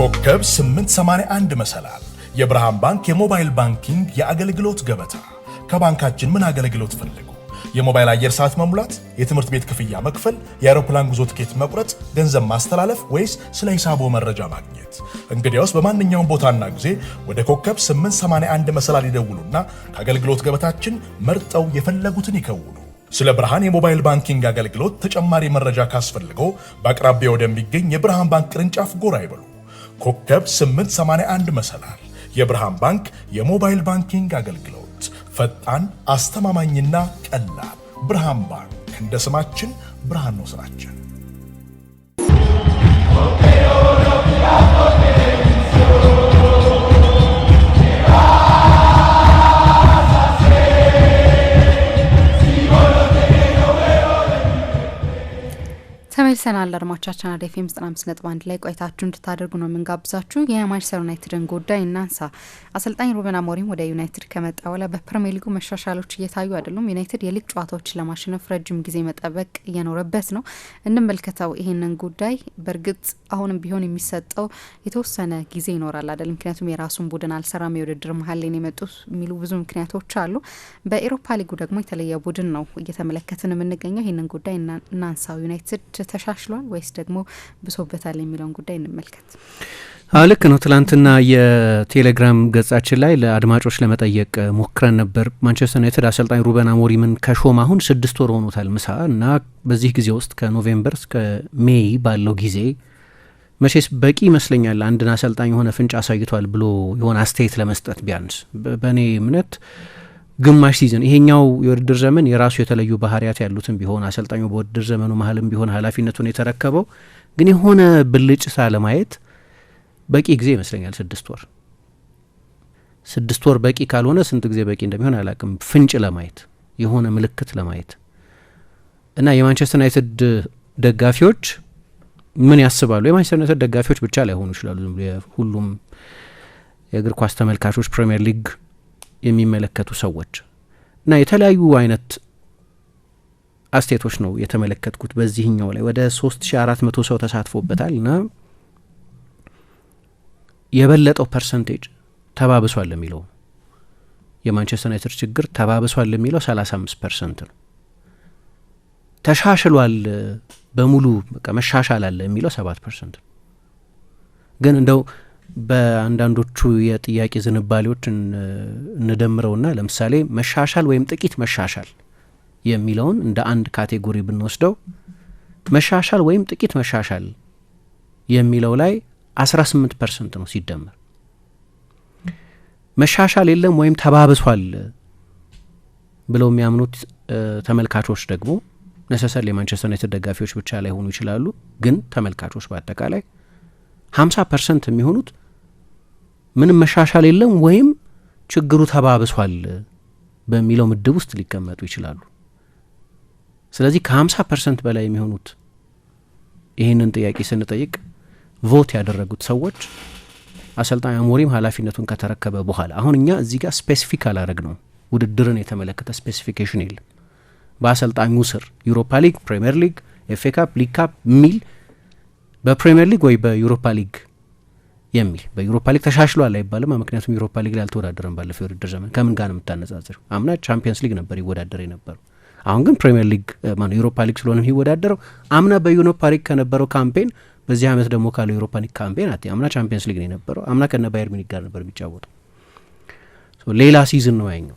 ኮከብ 881 መሰላል የብርሃን ባንክ የሞባይል ባንኪንግ የአገልግሎት ገበታ። ከባንካችን ምን አገልግሎት ፈልጉ? የሞባይል አየር ሰዓት መሙላት፣ የትምህርት ቤት ክፍያ መክፈል፣ የአውሮፕላን ጉዞ ትኬት መቁረጥ፣ ገንዘብ ማስተላለፍ ወይስ ስለ ሂሳቦ መረጃ ማግኘት? እንግዲያውስ በማንኛውም ቦታና ጊዜ ወደ ኮከብ 881 መሰላል ይደውሉና ከአገልግሎት ገበታችን መርጠው የፈለጉትን ይከውኑ። ስለ ብርሃን የሞባይል ባንኪንግ አገልግሎት ተጨማሪ መረጃ ካስፈልገው በአቅራቢያው ወደሚገኝ የብርሃን ባንክ ቅርንጫፍ ጎራ ይበሉ። ኮከብ 881 መሰላል የብርሃን ባንክ የሞባይል ባንኪንግ አገልግሎት ፈጣን፣ አስተማማኝና ቀላል። ብርሃን ባንክ እንደ ስማችን ብርሃን ነው ስራችን። ተመልሰናል። አድማጮቻችን አደ ኤፍኤም 95.1 ላይ ቆይታችሁ እንድታደርጉ ነው የምንጋብዛችሁ። የማንቸስተር ዩናይትድን ጉዳይ እናንሳ። አሰልጣኝ ሩበን አሞሪም ወደ ዩናይትድ ከመጣ በኋላ በፕሪሚየር ሊጉ መሻሻሎች እየታዩ አይደሉም። ዩናይትድ የሊግ ጨዋታዎችን ለማሸነፍ ረጅም ጊዜ መጠበቅ እየኖረበት ነው። እንመልከተው ይህንን ጉዳይ። በእርግጥ አሁንም ቢሆን የሚሰጠው የተወሰነ ጊዜ ይኖራል አይደል? ምክንያቱም የራሱን ቡድን አልሰራም፣ የውድድር መሀል ላይ የመጡ የሚሉ ብዙ ምክንያቶች አሉ። በኤሮፓ ሊጉ ደግሞ የተለየ ቡድን ነው እየተመለከትን የምንገኘው። ይህንን ጉዳይ እናንሳው። ዩናይትድ ተሻሽሏል ወይስ ደግሞ ብሶበታል የሚለውን ጉዳይ እንመልከት። ልክ ነው። ትላንትና የቴሌግራም ገጻችን ላይ ለአድማጮች ለመጠየቅ ሞክረን ነበር። ማንቸስተር ዩናይትድ አሰልጣኝ ሩበን አሞሪምን ከሾመ አሁን 6 ወር ሆኖታል ምሳ እና በዚህ ጊዜ ውስጥ ከኖቬምበር እስከ ሜይ ባለው ጊዜ መቼስ በቂ ይመስለኛል አንድን አሰልጣኝ የሆነ ፍንጭ አሳይቷል ብሎ የሆነ አስተያየት ለመስጠት። ቢያንስ በእኔ እምነት ግማሽ ሲዝን ይሄኛው የውድድር ዘመን የራሱ የተለዩ ባህሪያት ያሉትን ቢሆን አሰልጣኙ በውድድር ዘመኑ መሀልም ቢሆን ኃላፊነቱን የተረከበው ግን የሆነ ብልጭታ ለማየት በቂ ጊዜ ይመስለኛል። 6 ወር በቂ ካልሆነ ስንት ጊዜ በቂ እንደሚሆን አላቅም። ፍንጭ ለማየት የሆነ ምልክት ለማየት እና የማንቸስተር ዩናይትድ ደጋፊዎች ምን ያስባሉ? የማንቸስተር ዩናይትድ ደጋፊዎች ብቻ ላይሆኑ ይችላሉ። ሁሉም የእግር ኳስ ተመልካቾች ፕሪሚየር ሊግ የሚመለከቱ ሰዎች እና የተለያዩ አይነት አስተያየቶች ነው የተመለከትኩት። በዚህኛው ላይ ወደ 3400 ሰው ተሳትፎበታል እና የበለጠው ፐርሰንቴጅ ተባብሷል የሚለው የማንቸስተር ዩናይትድ ችግር ተባብሷል የሚለው 35% ነው። ተሻሽሏል በሙሉ በቃ መሻሻል አለ የሚለው 7% ነው። ግን እንደው በአንዳንዶቹ የጥያቄ ዝንባሌዎች እንደምረውና ለምሳሌ መሻሻል ወይም ጥቂት መሻሻል የሚለውን እንደ አንድ ካቴጎሪ ብንወስደው መሻሻል ወይም ጥቂት መሻሻል የሚለው ላይ 18% ነው ሲደመር። መሻሻል የለም ወይም ተባብሷል ብለው የሚያምኑት ተመልካቾች ደግሞ ነሰሰር የማንቸስተር ዩናይትድ ደጋፊዎች ብቻ ላይ ሆኑ ይችላሉ። ግን ተመልካቾች በአጠቃላይ 50% የሚሆኑት ምንም መሻሻል የለም ወይም ችግሩ ተባብሷል በሚለው ምድብ ውስጥ ሊቀመጡ ይችላሉ። ስለዚህ ከ50% በላይ የሚሆኑት ይህንን ጥያቄ ስንጠይቅ ቮት ያደረጉት ሰዎች አሰልጣኝ አሞሪም ኃላፊነቱን ከተረከበ በኋላ አሁን እኛ እዚህ ጋር ስፔሲፊክ አላረግ ነው ውድድርን የተመለከተ ስፔሲፊኬሽን የለም። በአሰልጣኙ ስር ዩሮፓ ሊግ፣ ፕሪሚየር ሊግ፣ ኤፍ ኤ ካፕ፣ ሊግ ካፕ የሚል በፕሪሚየር ሊግ ወይ በዩሮፓ ሊግ የሚል በዩሮፓ ሊግ ተሻሽሏል አይባልም። ምክንያቱም ዩሮፓ ሊግ ላይ አልተወዳደረም ባለፈው የውድድር ዘመን። ከምን ጋር ነው የምታነጻጽረው? አምና ቻምፒየንስ ሊግ ነበር ይወዳደር የነበረው። አሁን ግን ፕሪሚየር ሊግ ማነው ዩሮፓ ሊግ ስለሆነ የሚወዳደረው። አምና በዩሮፓ ሊግ ከነበረው ካምፔን በዚህ ዓመት ደግሞ ካለው ዩሮፓ ሊግ ካምፔን አምና ቻምፒየንስ ሊግ ነው የነበረው። አምና ከነ ባየር ሚኒክ ጋር ነበር የሚጫወተው። ሌላ ሲዝን ነው ያኛው።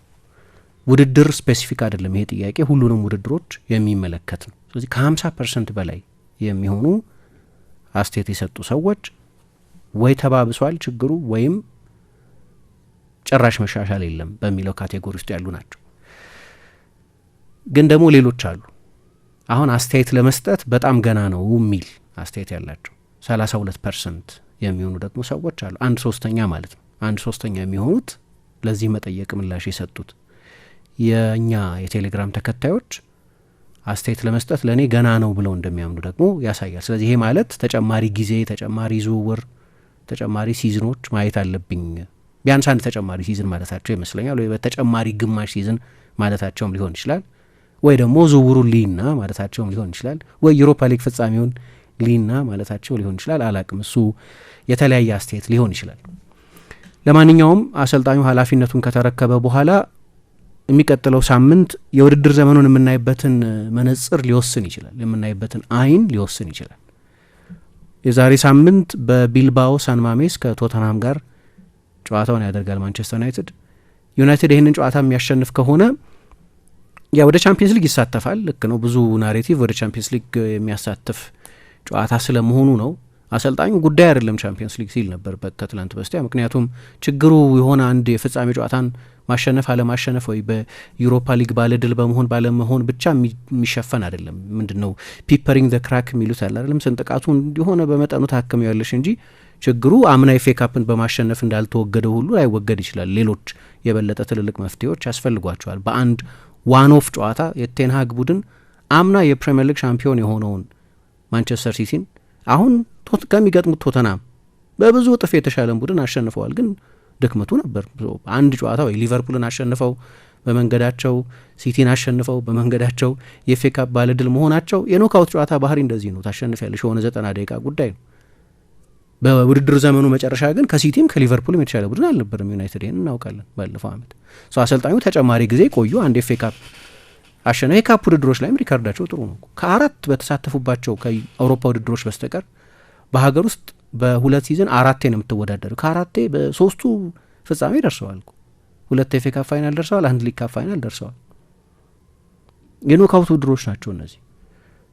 ውድድር ስፔሲፊክ አይደለም ይሄ ጥያቄ፣ ሁሉንም ውድድሮች የሚመለከት ነው። ስለዚህ ከ50% በላይ የሚሆኑ አስተያየት የሰጡ ሰዎች ወይ ተባብሷል ችግሩ ወይም ጭራሽ መሻሻል የለም በሚለው ካቴጎሪ ውስጥ ያሉ ናቸው። ግን ደግሞ ሌሎች አሉ አሁን አስተያየት ለመስጠት በጣም ገና ነው የሚል አስተያየት ያላቸው 32% የሚሆኑ ደግሞ ሰዎች አሉ። 1/3 ማለት ነው። 1/3 የሚሆኑት ለዚህ መጠየቅ ምላሽ የሰጡት የእኛ የቴሌግራም ተከታዮች አስተያየት ለመስጠት ለእኔ ገና ነው ብለው እንደሚያምኑ ደግሞ ያሳያል። ስለዚህ ይሄ ማለት ተጨማሪ ጊዜ፣ ተጨማሪ ዝውውር፣ ተጨማሪ ሲዝኖች ማየት አለብኝ። ቢያንስ አንድ ተጨማሪ ሲዝን ማለታቸው ይመስለኛል። ወይ በተጨማሪ ግማሽ ሲዝን ማለታቸውም ሊሆን ይችላል። ወይ ደግሞ ዝውውሩን ሊና ማለታቸውም ሊሆን ይችላል። ወይ ዩሮፓ ሊግ ፍጻሜውን ሊና ማለታቸው ሊሆን ይችላል፣ አላቅም። እሱ የተለያየ አስተያየት ሊሆን ይችላል። ለማንኛውም አሰልጣኙ ኃላፊነቱን ከተረከበ በኋላ የሚቀጥለው ሳምንት የውድድር ዘመኑን የምናይበትን መነጽር ሊወስን ይችላል፣ የምናይበትን አይን ሊወስን ይችላል። የዛሬ ሳምንት በቢልባኦ ሳን ማሜስ ከቶተንሃም ጋር ጨዋታውን ያደርጋል ማንቸስተር ዩናይትድ። ዩናይትድ ይህንን ጨዋታ የሚያሸንፍ ከሆነ ወደ ቻምፒየንስ ሊግ ይሳተፋል። ልክ ነው፣ ብዙ ናሬቲቭ ወደ ቻምፒየንስ ሊግ የሚያሳትፍ ጨዋታ ስለመሆኑ ነው። አሰልጣኙ ጉዳይ አይደለም ቻምፒየንስ ሊግ ሲል ነበር ከትላንት በስቲያ። ምክንያቱም ችግሩ የሆነ አንድ የፍጻሜ ጨዋታን ማሸነፍ አለማሸነፍ ወይ በዩሮፓ ሊግ ባለድል በመሆን ባለመሆን ብቻ የሚሸፈን አይደለም። ምንድን ነው ፒፐሪንግ ዘ ክራክ የሚሉት አለ አይደለም። ስንጥቃቱ እንዲሆነ በመጠኑ ታክም ያለሽ እንጂ ችግሩ አምና ኤፍ ኤ ካፕን በማሸነፍ እንዳልተወገደ ሁሉ ላይወገድ ይችላል። ሌሎች የበለጠ ትልልቅ መፍትሄዎች ያስፈልጓቸዋል። በአንድ ዋን ኦፍ ጨዋታ የቴንሃግ ቡድን አምና የፕሪሚየር ሊግ ሻምፒዮን የሆነውን ማንቸስተር ሲቲን አሁን ከሚገጥሙት ቶተናም በብዙ እጥፍ የተሻለን ቡድን አሸንፈዋል። ግን ድክመቱ ነበር። አንድ ጨዋታ ወይ ሊቨርፑልን አሸንፈው በመንገዳቸው ሲቲን አሸንፈው በመንገዳቸው የኤፍ ኤ ካፕ ባለድል መሆናቸው የኖካውት ጨዋታ ባህሪ እንደዚህ ነው። ታሸንፊያለሽ፣ የሆነ 90 ደቂቃ ጉዳይ ነው። በውድድር ዘመኑ መጨረሻ ግን ከሲቲም ከሊቨርፑልም የተሻለ ቡድን አልነበርም ዩናይትድ። ይህን እናውቃለን። ባለፈው ዓመት አሰልጣኙ ተጨማሪ ጊዜ ቆዩ። አንድ ኤፍ ኤ ካፕ አሸነፈ። የካፕ ውድድሮች ላይም ሪካርዳቸው ጥሩ ነው። ከአራት በተሳተፉባቸው ከአውሮፓ ውድድሮች በስተቀር በሀገር ውስጥ በሁለት ሲዝን 4 ነው የምትወዳደሩ። ከ4 በ3ቱ ፍጻሜ ደርሰዋል። 2 ኤፍ ኤ ካፕ ፋይናል ደርሰዋል፣ 1 ሊግ ካፕ ፋይናል ደርሰዋል። የኖካውት ውድድሮች ናቸው እነዚህ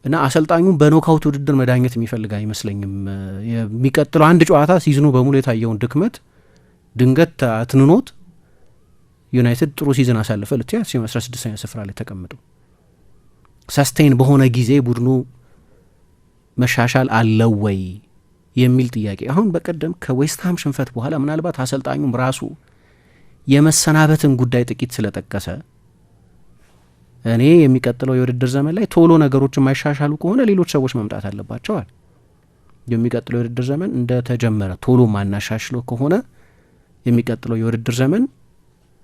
እና አሰልጣኙም በኖካውት ውድድር መዳኘት የሚፈልግ አይመስለኝም። የሚቀጥለው አንድ ጨዋታ ሲዝኑ በሙሉ የታየውን ድክመት ድንገት አትንኖት ዩናይትድ ጥሩ ሲዝን አሳልፈ ልትያ 16ኛ ስፍራ ላይ ተቀምጠው ሰስቴን በሆነ ጊዜ ቡድኑ መሻሻል አለው ወይ የሚል ጥያቄ አሁን በቀደም ከዌስትሃም ሽንፈት በኋላ ምናልባት አሰልጣኙም ራሱ የመሰናበትን ጉዳይ ጥቂት ስለጠቀሰ እኔ የሚቀጥለው የውድድር ዘመን ላይ ቶሎ ነገሮች የማይሻሻሉ ከሆነ ሌሎች ሰዎች መምጣት አለባቸዋል። የሚቀጥለው የውድድር ዘመን እንደተጀመረ ቶሎ ማናሻሽሎ ከሆነ የሚቀጥለው የውድድር ዘመን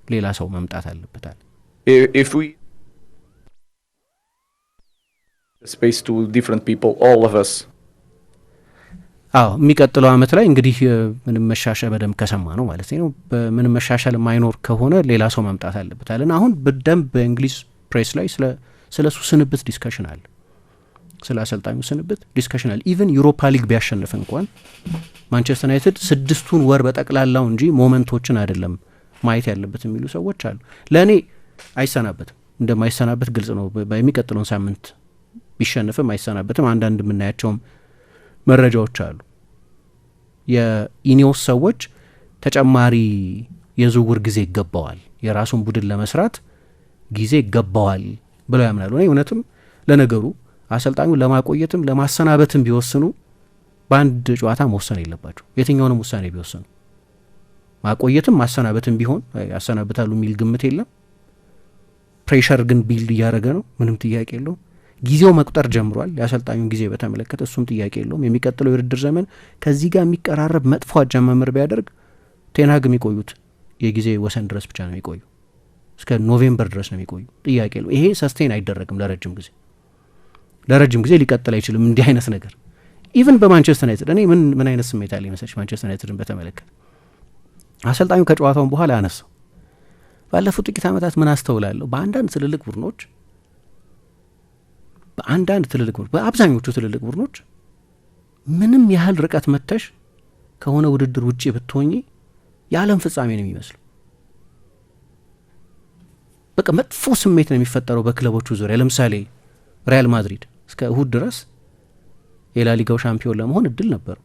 ሌላ ሰው መምጣት አለበታል። If we space to different people, all of us. የሚቀጥለው አመት ላይ እንግዲህ ምንም መሻሻል በደንብ ከሰማ ነው ማለት ነው። ምንም መሻሻል የማይኖር ከሆነ ሌላ ሰው መምጣት አለበታል እና አሁን በደንብ በእንግሊዝ ፕሬስ ላይ ስለ እሱ ስንብት ዲስከሽን አለ። ስለ አሰልጣኙ ስንብት ዲስከሽን አለ። ኢቨን ዩሮፓ ሊግ ቢያሸንፍ እንኳን ማንቸስተር ዩናይትድ 6ቱን ወር በጠቅላላው እንጂ ሞመንቶችን አይደለም ማየት ያለበት የሚሉ ሰዎች አሉ። ለእኔ አይሰናበትም፣ እንደማይሰናበት ግልጽ ነው። በሚቀጥለውን ሳምንት ቢሸንፍም አይሰናበትም። አንዳንድ የምናያቸውም መረጃዎች አሉ። የኢኒዮስ ሰዎች ተጨማሪ የዝውውር ጊዜ ይገባዋል፣ የራሱን ቡድን ለመስራት ጊዜ ይገባዋል ብለው ያምናሉ። እውነትም ለነገሩ አሰልጣኙ ለማቆየትም ለማሰናበትም ቢወስኑ በአንድ ጨዋታ መወሰን የለባቸው። የትኛውንም ውሳኔ ቢወስኑ ማቆየትም ማሰናበትም ቢሆን ያሰናብታሉ የሚል ግምት የለም። ፕሬሸር ግን ቢልድ እያደረገ ነው፣ ምንም ጥያቄ የለውም። ጊዜው መቁጠር ጀምሯል። የአሰልጣኙን ጊዜ በተመለከተ እሱም ጥያቄ የለውም። የሚቀጥለው የውድድር ዘመን ከዚህ ጋር የሚቀራረብ መጥፎ አጀማመር ቢያደርግ ቴንሃግ የሚቆዩት የጊዜ ወሰን ድረስ ብቻ ነው የሚቆዩ፣ እስከ ኖቬምበር ድረስ ነው የሚቆዩ። ጥያቄ የለው። ይሄ ሰስቴን አይደረግም ለረጅም ጊዜ ሊቀጥል አይችልም እንዲህ አይነት ነገር። ኢቨን በማንቸስተር ዩናይትድ እኔ ምን አይነት ስሜት አለ ይመስልሽ? ማንቸስተር ዩናይትድን በተመለከተ አሰልጣኙ ከጨዋታውን በኋላ አነሳው። ባለፉት ጥቂት ዓመታት ምን አስተውላለሁ፣ በአብዛኞቹ ትልልቅ ቡድኖች ምንም ያህል ርቀት መተሽ ከሆነ ውድድር ውጪ ብትሆኚ የዓለም ፍጻሜ ነው የሚመስለው። በቃ መጥፎ ስሜት ነው የሚፈጠረው በክለቦቹ ዙሪያ። ለምሳሌ ሪያል ማድሪድ እስከ እሁድ ድረስ የላሊጋው ሻምፒዮን ለመሆን እድል ነበረው።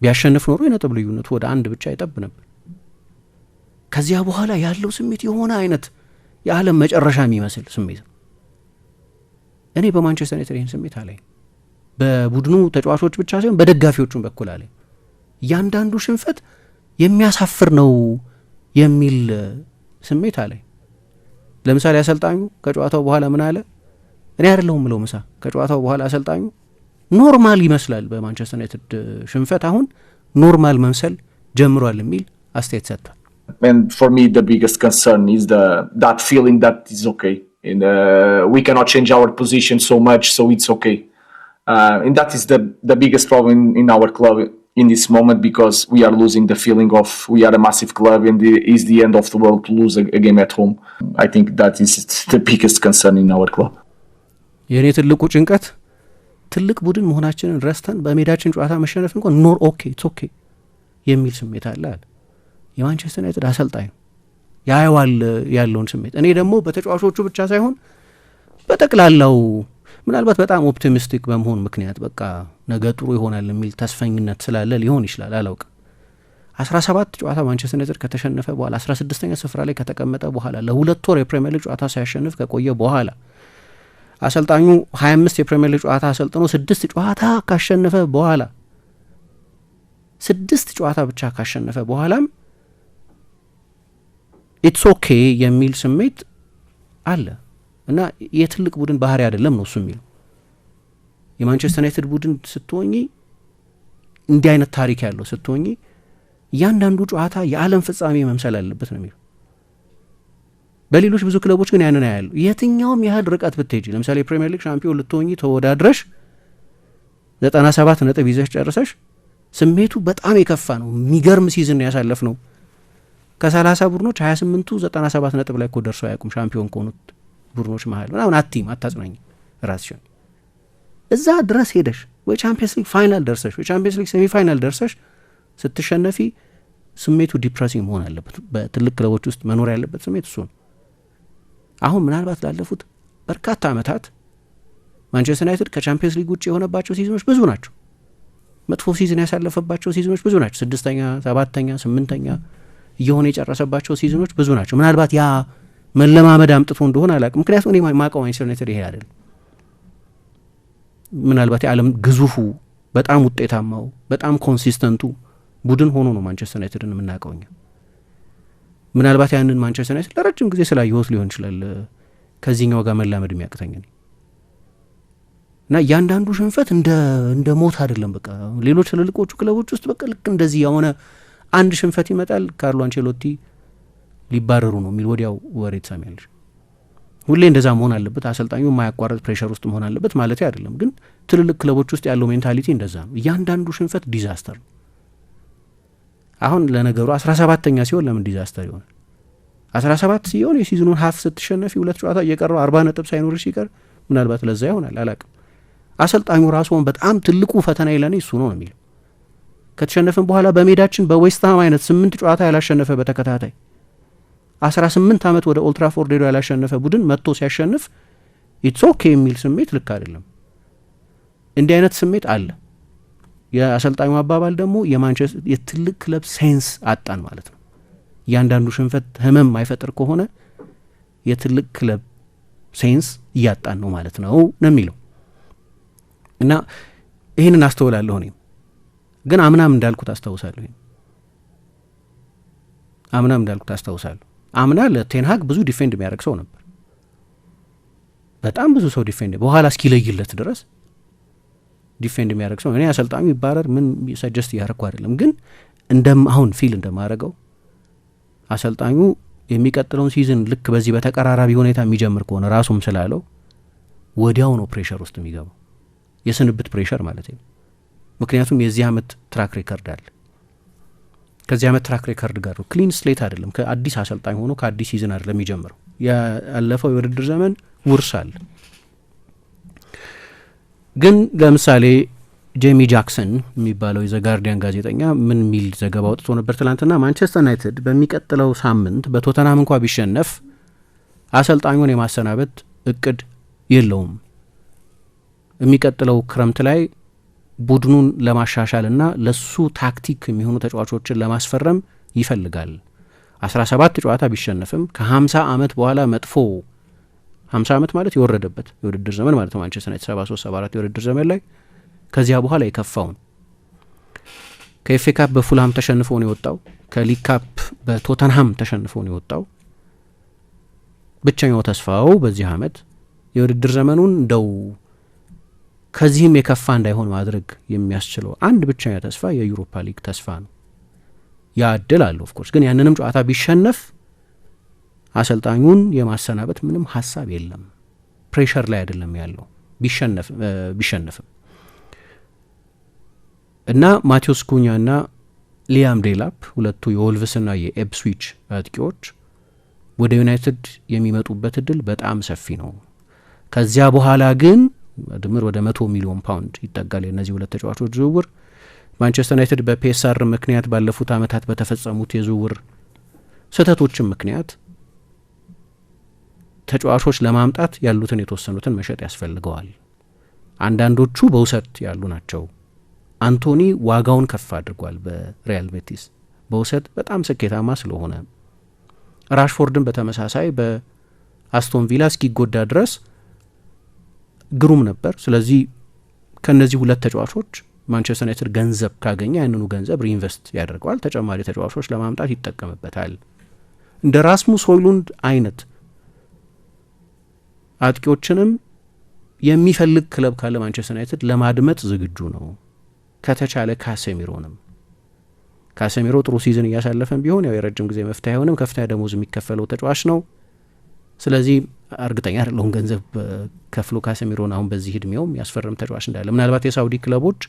ቢያሸንፍ ኖሮ የነጥብ ልዩነቱ ወደ 1 ብቻ ይጠብ ነበር። ከዚያ በኋላ ያለው ስሜት የሆነ አይነት የዓለም መጨረሻ የሚመስል ስሜት ነው። እኔ በማንቸስተር ዩናይትድ ይህን ስሜት አለኝ። በቡድኑ ተጫዋቾች ብቻ ሳይሆን በደጋፊዎቹም በኩል አለኝ። እያንዳንዱ ሽንፈት የሚያሳፍር ነው የሚል ስሜት አለኝ። ለምሳሌ አሰልጣኙ ከጨዋታው በኋላ ምን አለ? እኔ አይደለሁም ምለው ምሳ ከጨዋታው በኋላ አሰልጣኙ ኖርማል ይመስላል በማንቸስተር ዩናይትድ ሽንፈት አሁን ኖርማል መምሰል ጀምሯል የሚል አስተያየት ሰጥቷል። And for me the biggest concern is that feeling that is okay and we cannot change our position so much, so it's okay. And that is the biggest problem in our club in this moment, because we are losing the feeling of we are a massive club and it is the end of the world to lose a game at home. I think that is the biggest concern in our club. የኔ ትልቁ ጭንቀት ትልቅ ቡድን መሆናችንን ረስተን በሜዳችን ጨዋታ መሸነፍ እንኳን ኖር ኦኬ ኢትስ ኦኬ የሚል ስሜት አለ። የማንቸስተር ዩናይትድ አሰልጣኝ ያየዋል ያለውን ስሜት። እኔ ደግሞ በተጫዋቾቹ ብቻ ሳይሆን በጠቅላላው ምናልባት በጣም ኦፕቲሚስቲክ በመሆን ምክንያት በቃ ነገ ጥሩ ይሆናል የሚል ተስፈኝነት ስላለ ሊሆን ይችላል፣ አላውቅም። 17 ጨዋታ ማንቸስተር ዩናይትድ ከተሸነፈ በኋላ 16ኛ ስፍራ ላይ ከተቀመጠ በኋላ ለሁለት ወር የፕሪሚየር ሊግ ጨዋታ ሳያሸንፍ ከቆየ በኋላ አሰልጣኙ 25 የፕሪሚየር ሊግ ጨዋታ አሰልጥኖ 6 ጨዋታ ካሸነፈ በኋላ 6 ጨዋታ ብቻ ካሸነፈ በኋላም ኢትስ ኦኬ የሚል ስሜት አለ እና የትልቅ ቡድን ባህሪ አይደለም ነው እሱ የሚለው። የማንቸስተር ዩናይትድ ቡድን ስትሆኚ እንዲህ አይነት ታሪክ ያለው ስትሆኚ እያንዳንዱ ጨዋታ የዓለም ፍጻሜ መምሰል አለበት ነው የሚለው። በሌሎች ብዙ ክለቦች ግን ያንን ያያሉ። የትኛውም ያህል ርቀት ብትሄጂ፣ ለምሳሌ የፕሪሚየር ሊግ ሻምፒዮን ልትሆኚ ተወዳድረሽ 97 ነጥብ ይዘሽ ጨርሰሽ ስሜቱ በጣም የከፋ ነው። የሚገርም ሲዝን ያሳለፍ ነው። ከ30 ቡድኖች 28ቱ 97 ነጥብ ላይ እኮ ደርሰው አያውቁም ሻምፒዮን ከሆኑት ቡድኖች መሀል ምናምን። አታጽናኝ ራስሽን። እዛ ድረስ ሄደሽ ወይ ቻምፒየንስ ሊግ ፋይናል ደርሰሽ ወይ ቻምፒየንስ ሊግ ሴሚ ፋይናል ደርሰሽ ስትሸነፊ ስሜቱ ዲፕሬሲንግ መሆን አለበት። በትልቅ ክለቦች ውስጥ መኖር ያለበት ስሜት እሱ ነው። አሁን ምናልባት ላለፉት በርካታ ዓመታት ማንቸስተር ዩናይትድ ከቻምፒየንስ ሊግ ውጭ የሆነባቸው ሲዝኖች ብዙ ናቸው። መጥፎ ሲዝን ያሳለፈባቸው ሲዝኖች ብዙ ናቸው። 6ኛ፣ 7ኛ፣ 8ኛ እየሆነ የጨረሰባቸው ሲዝኖች ብዙ ናቸው። ምናልባት ያ መለማመድ አምጥቶ እንደሆነ አላውቅም። ምክንያቱም እኔ ማውቀው ማንቸስተር ዩናይትድ ይሄ አይደለም። ምናልባት የዓለም ግዙፉ በጣም ውጤታማው በጣም ኮንሲስተንቱ ቡድን ሆኖ ነው ማንቸስተር ዩናይትድን የምናውቀው እኛ። ምናልባት ያንን ማንቸስተር ዩናይትድ ለረጅም ጊዜ ስላየሁት ሊሆን ይችላል ከዚህኛው ጋር መላመድ የሚያቅተኝ እና እያንዳንዱ ሽንፈት እንደ ሞት አይደለም። በቃ ሌሎች ትልልቆቹ ክለቦች ውስጥ በቃ ልክ እንደዚህ የሆነ አንድ ሽንፈት ይመጣል፣ ካርሎ አንቼሎቲ ሊባረሩ ነው የሚል ወዲያው ወሬ ትሰሚያለሽ። ሁሌ እንደዛ መሆን አለበት፣ አሰልጣኙ የማያቋረጥ ፕሬሸር ውስጥ መሆን አለበት ማለት አይደለም። ግን ትልልቅ ክለቦች ውስጥ ያለው ሜንታሊቲ እንደዛ ነው። እያንዳንዱ ሽንፈት ዲዛስተር ነው። አሁን ለነገሩ 17ኛ ሲሆን ለምን ዲዛስተር ይሆናል? 17 ሲሆን የሲዝኑን ሀፍ ስትሸነፊ 2 ጨዋታ እየቀረው 40 ነጥብ ሳይኖር ሲቀር ምናልባት ለዛ ይሆናል፣ አላቅም። አሰልጣኙ ራሱን በጣም ትልቁ ፈተና ይለኔ እሱ ነው የሚለው። ከተሸነፍን በኋላ በሜዳችን በዌስትሃም አይነት 8 ጨዋታ ያላሸነፈ በተከታታይ 18 ዓመት ወደ ኦልትራፎርድ ሄዶ ያላሸነፈ ቡድን መጥቶ ሲያሸንፍ ኢትስ ኦኬ የሚል ስሜት ልክ አይደለም። እንዲህ አይነት ስሜት አለ። የአሰልጣኙ አባባል ደግሞ የማንቸስተር የትልቅ ክለብ ሴንስ አጣን ማለት ነው። እያንዳንዱ ሽንፈት ህመም ማይፈጥር ከሆነ የትልቅ ክለብ ሴንስ እያጣን ነው ማለት ነው የሚለው እና ይህንን አስተውላለሁ። እኔም ግን አምናም እንዳልኩት አስታውሳለሁ። አምና ለቴንሃግ ብዙ ዲፌንድ የሚያደርግ ሰው ነበር። በጣም ብዙ ሰው ዲፌንድ በኋላ እስኪለይለት ድረስ ዲፌንድ የሚያደርግ ሰው። እኔ አሰልጣኙ ይባረር ምን ሰጀስት እያደረግኩ አይደለም፣ ግን አሁን ፊል እንደማደርገው አሰልጣኙ የሚቀጥለውን ሲዝን ልክ በዚህ በተቀራራቢ ሁኔታ የሚጀምር ከሆነ ራሱም ስላለው ወዲያው ነው ፕሬሸር ውስጥ የሚገባው፣ የስንብት ፕሬሸር ማለት ነው። ምክንያቱም የዚህ ዓመት ትራክ ሬከርድ አለ። ከዚህ ዓመት ትራክ ሬከርድ ጋር ነው፣ ክሊን ስሌት አይደለም። ከአዲስ አሰልጣኝ ሆኖ ከአዲስ ሲዝን አይደለም የሚጀምረው። ያለፈው የውድድር ዘመን ውርስ አለ። ግን ለምሳሌ ጄሚ ጃክሰን የሚባለው የዘጋርዲያን ጋዜጠኛ ምን ሚል ዘገባ ወጥቶ ነበር ትላንትና? ማንቸስተር ዩናይትድ በሚቀጥለው ሳምንት በቶተናም እንኳ ቢሸነፍ አሰልጣኙን የማሰናበት እቅድ የለውም። የሚቀጥለው ክረምት ላይ ቡድኑን ለማሻሻልና ለሱ ታክቲክ የሚሆኑ ተጫዋቾችን ለማስፈረም ይፈልጋል። 17 ጨዋታ ቢሸነፍም ከ50 ዓመት በኋላ መጥፎ 50 ዓመት ማለት የወረደበት የውድድር ዘመን ማለት ነው። ማንቸስተር ዩናይትድ 73-74 የውድድር ዘመን ላይ ከዚያ በኋላ የከፋውን ከኤፍ ኤ ካፕ በፉልሃም ተሸንፎ ነው የወጣው። ከሊግ ካፕ በቶተንሃም ተሸንፎ ነው የወጣው። ብቸኛው ተስፋው በዚህ ዓመት የውድድር ዘመኑን እንደው ከዚህም የከፋ እንዳይሆን ማድረግ የሚያስችለው አንድ ብቸኛ ተስፋ የዩሮፓ ሊግ ተስፋ ነው። ያ እድል አለው ኦፍኮርስ። ግን ያንንም ጨዋታ ቢሸነፍ አሰልጣኙን የማሰናበት ምንም ሀሳብ የለም። ፕሬሸር ላይ አይደለም ያለው ቢሸነፍም እና ማቴዎስ ኩኛና ሊያም ዴላፕ ሁለቱ የወልቭስና የኤፕስዊች አጥቂዎች ወደ ዩናይትድ የሚመጡበት እድል በጣም ሰፊ ነው። ከዚያ በኋላ ግን ድምር ወደ 100 ሚሊዮን ፓውንድ ይጠጋል የእነዚህ ሁለት ተጫዋቾች ዝውውር። ማንቸስተር ዩናይትድ በፒኤስአር ምክንያት ባለፉት ዓመታት በተፈጸሙት የዝውውር ስህተቶችም ምክንያት ተጫዋቾች ለማምጣት ያሉትን የተወሰኑትን መሸጥ ያስፈልገዋል። አንዳንዶቹ በውሰት ያሉ ናቸው። አንቶኒ ዋጋውን ከፍ አድርጓል በሪያል ቤቲስ በውሰት በጣም ስኬታማ ስለሆነ። ራሽፎርድን በተመሳሳይ በአስቶን ቪላ እስኪጎዳ ድረስ ግሩም ነበር። ስለዚህ ከነዚህ ሁለት ተጫዋቾች ማንቸስተር ዩናይትድ ገንዘብ ካገኘ ያንኑ ገንዘብ ሪኢንቨስት ያደርገዋል፣ ተጨማሪ ተጫዋቾች ለማምጣት ይጠቀምበታል። እንደ ራስሙስ ሆይሉንድ አይነት አጥቂዎችንም የሚፈልግ ክለብ ካለ ማንቸስተር ዩናይትድ ለማድመጥ ዝግጁ ነው። ከተቻለ ካሴሚሮ ጥሩ ሲዝን እያሳለፈን ቢሆን ያው የረጅም ጊዜ መፍትሄ አይሆንም፣ ከፍተኛ ደሞዝ የሚከፈለው ተጫዋች ነው። ስለዚህ እርግጠኛ አይደለሁም ገንዘብ ከፍሎ ካሴሚሮን አሁን በዚህ እድሜው ያስፈርም ተጫዋች እንዳለ። ምናልባት የሳውዲ ክለቦች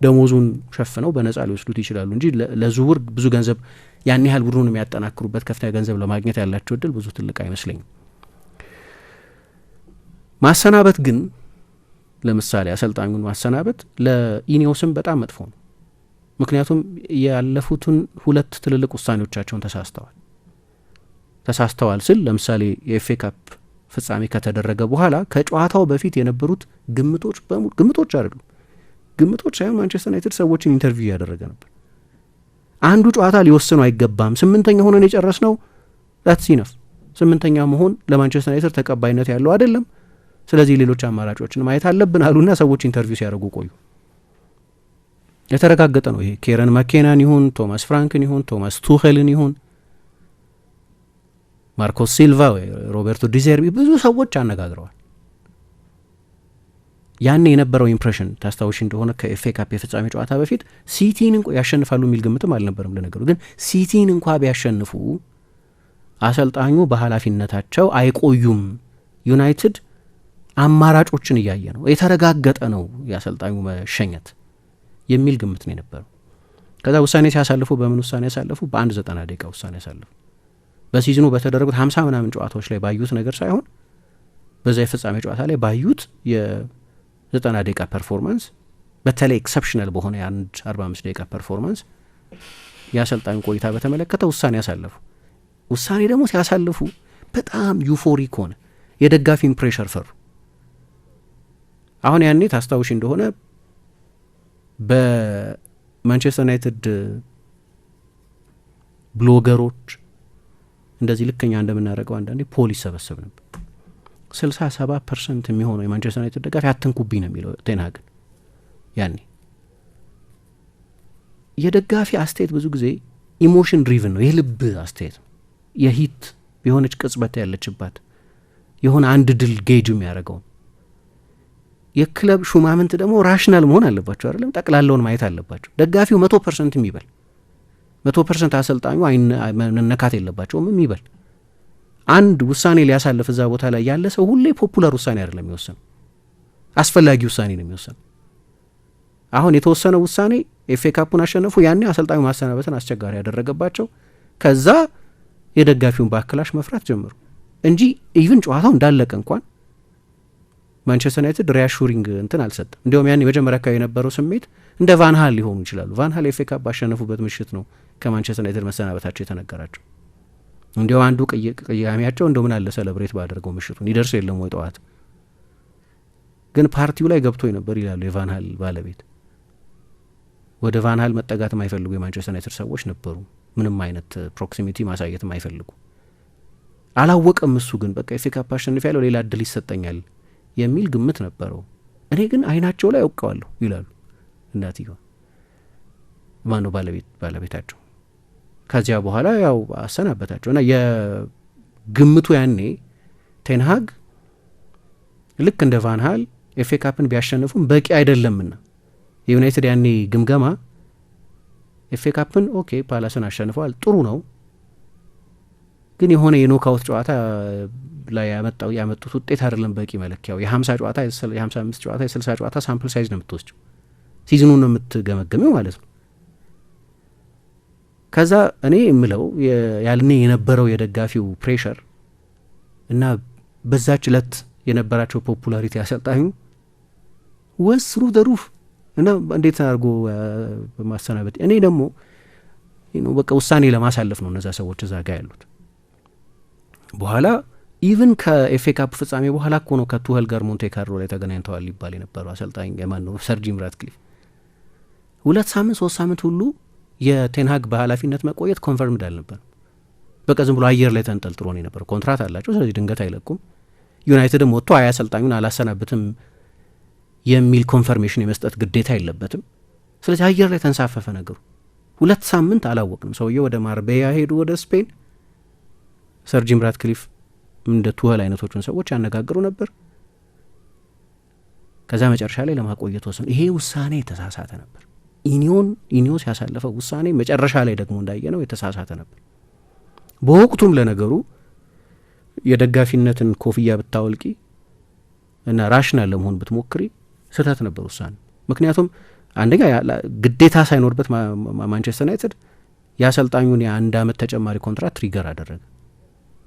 ደሞዙን ሸፍነው በነጻ ሊወስዱት ይችላሉ እንጂ ለዝውውር ብዙ ገንዘብ ያን ያህል ቡድኑን የሚያጠናክሩበት ከፍተኛ ገንዘብ ለማግኘት ያላቸው እድል ብዙ ትልቅ አይመስለኝም። ማሰናበት ግን ለምሳሌ አሰልጣኙን ማሰናበት ለኢኒዮስም በጣም መጥፎ ነው። ምክንያቱም ያለፉትን ሁለት ትልልቅ ውሳኔዎቻቸውን ተሳስተዋል ስል ለምሳሌ የኤፍኤ ካፕ ፍጻሜ ከተደረገ በኋላ ከጨዋታው በፊት የነበሩት ግምቶች አይደሉም፣ ግምቶች ሳይሆን ማንቸስተር ዩናይትድ ሰዎችን ኢንተርቪው እያደረገ ነበር። አንዱ ጨዋታ ሊወስኑ አይገባም፣ 8ኛ ሆነን የጨረስነው ዳትስ ኢነፍ፣ 8ኛ መሆን ለማንቸስተር ዩናይትድ ተቀባይነት ያለው አይደለም፣ ስለዚህ ሌሎች አማራጮችን ማየት አለብን አሉና ሰዎች ኢንተርቪው ሲያደርጉ ቆዩ። የተረጋገጠ ነው ይሄ። ኬረን ማኬናን ይሁን ቶማስ ፍራንክን ይሁን ቶማስ ቱኸልን ይሁን ማርኮስ ሲልቫ ወይ ሮቤርቶ ዲዘርቢ ብዙ ሰዎች አነጋግረዋል። ያኔ የነበረው ኢምፕሬሽን ታስታውሽ እንደሆነ ከኤፍኤ ካፕ የፍጻሜ ጨዋታ በፊት ሲቲን እንኳ ያሸንፋሉ የሚል ግምትም አልነበረም። ለነገሩ ግን ሲቲን እንኳ ቢያሸንፉ አሰልጣኙ በኃላፊነታቸው አይቆዩም፣ ዩናይትድ አማራጮችን እያየ ነው፣ የተረጋገጠ ነው የአሰልጣኙ መሸኘት የሚል ግምት ነው የነበረው። ከዛ ውሳኔ ሲያሳልፉ በምን ውሳኔ ያሳልፉ? በአንድ 90 ደቂቃ ውሳኔ ያሳልፉ። በሲዝኑ በተደረጉት 50 ምናምን ጨዋታዎች ላይ ባዩት ነገር ሳይሆን በዛ የፍጻሜ ጨዋታ ላይ ባዩት የ90 ደቂቃ ፐርፎርማንስ፣ በተለይ ኤክሰፕሽናል በሆነ የአንድ 45 ደቂቃ ፐርፎርማንስ የአሰልጣኙ ቆይታ በተመለከተ ውሳኔ ያሳለፉ። ውሳኔ ደግሞ ሲያሳልፉ በጣም ዩፎሪክ ሆነ፣ የደጋፊን ፕሬሸር ፈሩ። አሁን ያኔ ታስታውሽ እንደሆነ በማንቸስተር ዩናይትድ ብሎገሮች እንደዚህ ልከኛ እንደምናደርገው አንዳንዴ ፖል ይሰበሰብ ነበር። 67% የሚሆነው የማንቸስተር ዩናይትድ ደጋፊ አትንኩብኝ ነው የሚለው ቴንሃግን። ያኔ የደጋፊ አስተያየት ብዙ ጊዜ ኢሞሽን ድሪቭን ነው፣ የልብ አስተያየት ነው። የሂት የሆነች ቅጽበት ያለችባት የሆነ አንድ ድል ጌጅ የሚያደርገው። የክለብ ሹማምንት ደግሞ ራሽናል መሆን አለባቸው አይደለም፣ ጠቅላላውን ማየት አለባቸው። ደጋፊው 100% የሚበል 100% አሰልጣኙ መነካት የለባቸውም የሚበል አንድ ውሳኔ ሊያሳልፍ እዛ ቦታ ላይ ያለ ሰው ሁሌ ፖፑላር ውሳኔ አይደለም የሚወሰነው፣ አስፈላጊ ውሳኔ ነው የሚወሰነው። አሁን የተወሰነው ውሳኔ ኤፍኤ ካፑን አሸነፉ። ያኔ አሰልጣኙ ማሰናበትን አስቸጋሪ ያደረገባቸው። ከዛ የደጋፊውን ባክላሽ መፍራት ጀመሩ እንጂ ኢቭን ጨዋታው እንዳለቀ እንኳን ማንቸስተር ዩናይትድ ሪያሹሪንግ እንትን አልሰጠም። እንዲሁም ያን የመጀመሪያ አካባቢ የነበረው ስሜት እንደ ቫንሃል ሊሆኑ ይችላሉ። ቫንሃል ኤፍኤ ካፕ ባሸነፉበት ምሽት ነው ከማንቸስተር ዩናይትድ መሰናበታቸው የተነገራቸው። እንዲሁም አንዱ ቅያሜያቸው እንደው ምን አለ ሰለብሬት ባደርገው ምሽቱን ይደርስ የለም ወይ ጠዋት ግን ፓርቲው ላይ ገብቶ ነበር ይላሉ የቫንሃል ባለቤት። ወደ ቫንሃል መጠጋት የማይፈልጉ የማንቸስተር ዩናይትድ ሰዎች ነበሩ፣ ምንም አይነት ፕሮክሲሚቲ ማሳየት የማይፈልጉ። አላወቀም እሱ ግን በቃ ኤፍኤ ካፕ አሸንፍ ያለው ሌላ እድል ይሰጠኛል የሚል ግምት ነበረው። እኔ ግን አይናቸው ላይ አውቀዋለሁ ይላሉ እናትየዋ፣ ማነው ባለቤታቸው። ከዚያ በኋላ ያው አሰናበታቸው እና የግምቱ ያኔ ቴንሃግ ልክ እንደ ቫንሃል ኤፍኤ ካፕን ቢያሸንፉም በቂ አይደለምና የዩናይትድ ያኔ ግምገማ ኤፍኤ ካፕን ኦኬ ፓላስን አሸንፈዋል፣ ጥሩ ነው፣ ግን የሆነ የኖካውት ጨዋታ ላይ ያመጡት ውጤት አይደለም በቂ መለኪያው። የ50 ጨዋታ የ55 ጨዋታ የ60 ጨዋታ ሳምፕል ሳይዝ ነው የምትወስደው። ሲዝኑን ነው የምትገመገሚው ማለት ነው። ከዛ እኔ የምለው ያልኔ የነበረው የደጋፊው ፕሬሸር እና በዛች ዕለት የነበራቸው ፖፑላሪቲ አሰልጣኙ ወስሩ ደሩፍ እና እንዴት አድርጎ በማሰናበት እኔ ደግሞ በቃ ውሳኔ ለማሳለፍ ነው እነዛ ሰዎች እዛ ጋር ያሉት። በኋላ ኢቭን ከኤፍኤ ካፕ ፍጻሜ በኋላ እኮ ነው ከቱኸል ጋር ሞንቴ ካርሎ ላይ ተገናኝተዋል ይባል የነበረው አሰልጣኝ ማን ነው ሰር ጂም ራትክሊፍ 2 ሳምንት 3 ሳምንት ሁሉ የቴንሃግ በኃላፊነት መቆየት ኮንፈርምድ አልነበረም። በቃ ዝም ብሎ አየር ላይ ተንጠልጥሎ ነው የነበረው። ኮንትራት አላቸው፣ ስለዚህ ድንገት አይለቁም። ዩናይትድም ወጥቶ አሰልጣኙን አላሰናብትም የሚል ኮንፈርሜሽን የመስጠት ግዴታ የለበትም። ስለዚህ አየር ላይ ተንሳፈፈ ነገሩ። 2 ሳምንት አላወቅንም። ሰውየው ወደ ማርቤያ ሄዱ፣ ወደ ስፔን። ሰር ጂም ራትክሊፍ እንደ ቱኸል አይነቶቹን ሰዎች ያነጋግሩ ነበር። ከዛ መጨረሻ ላይ ለማቆየት ወሰኑ። ይሄ ውሳኔ የተሳሳተ ነበር። ኢኒዮስ ያሳለፈው ውሳኔ መጨረሻ ላይ ደግሞ እንዳየነው የተሳሳተ ነበር። በወቅቱም ለነገሩ የደጋፊነትን ኮፍያ ብታወልቂ እና ራሽናል ለመሆን ብትሞክሪ ስህተት ነበር ውሳኔ። ምክንያቱም አንደኛ ግዴታ ሳይኖርበት ማንቸስተር ዩናይትድ የአሰልጣኙን የ1 ዓመት ተጨማሪ ኮንትራት ትሪገር አደረገ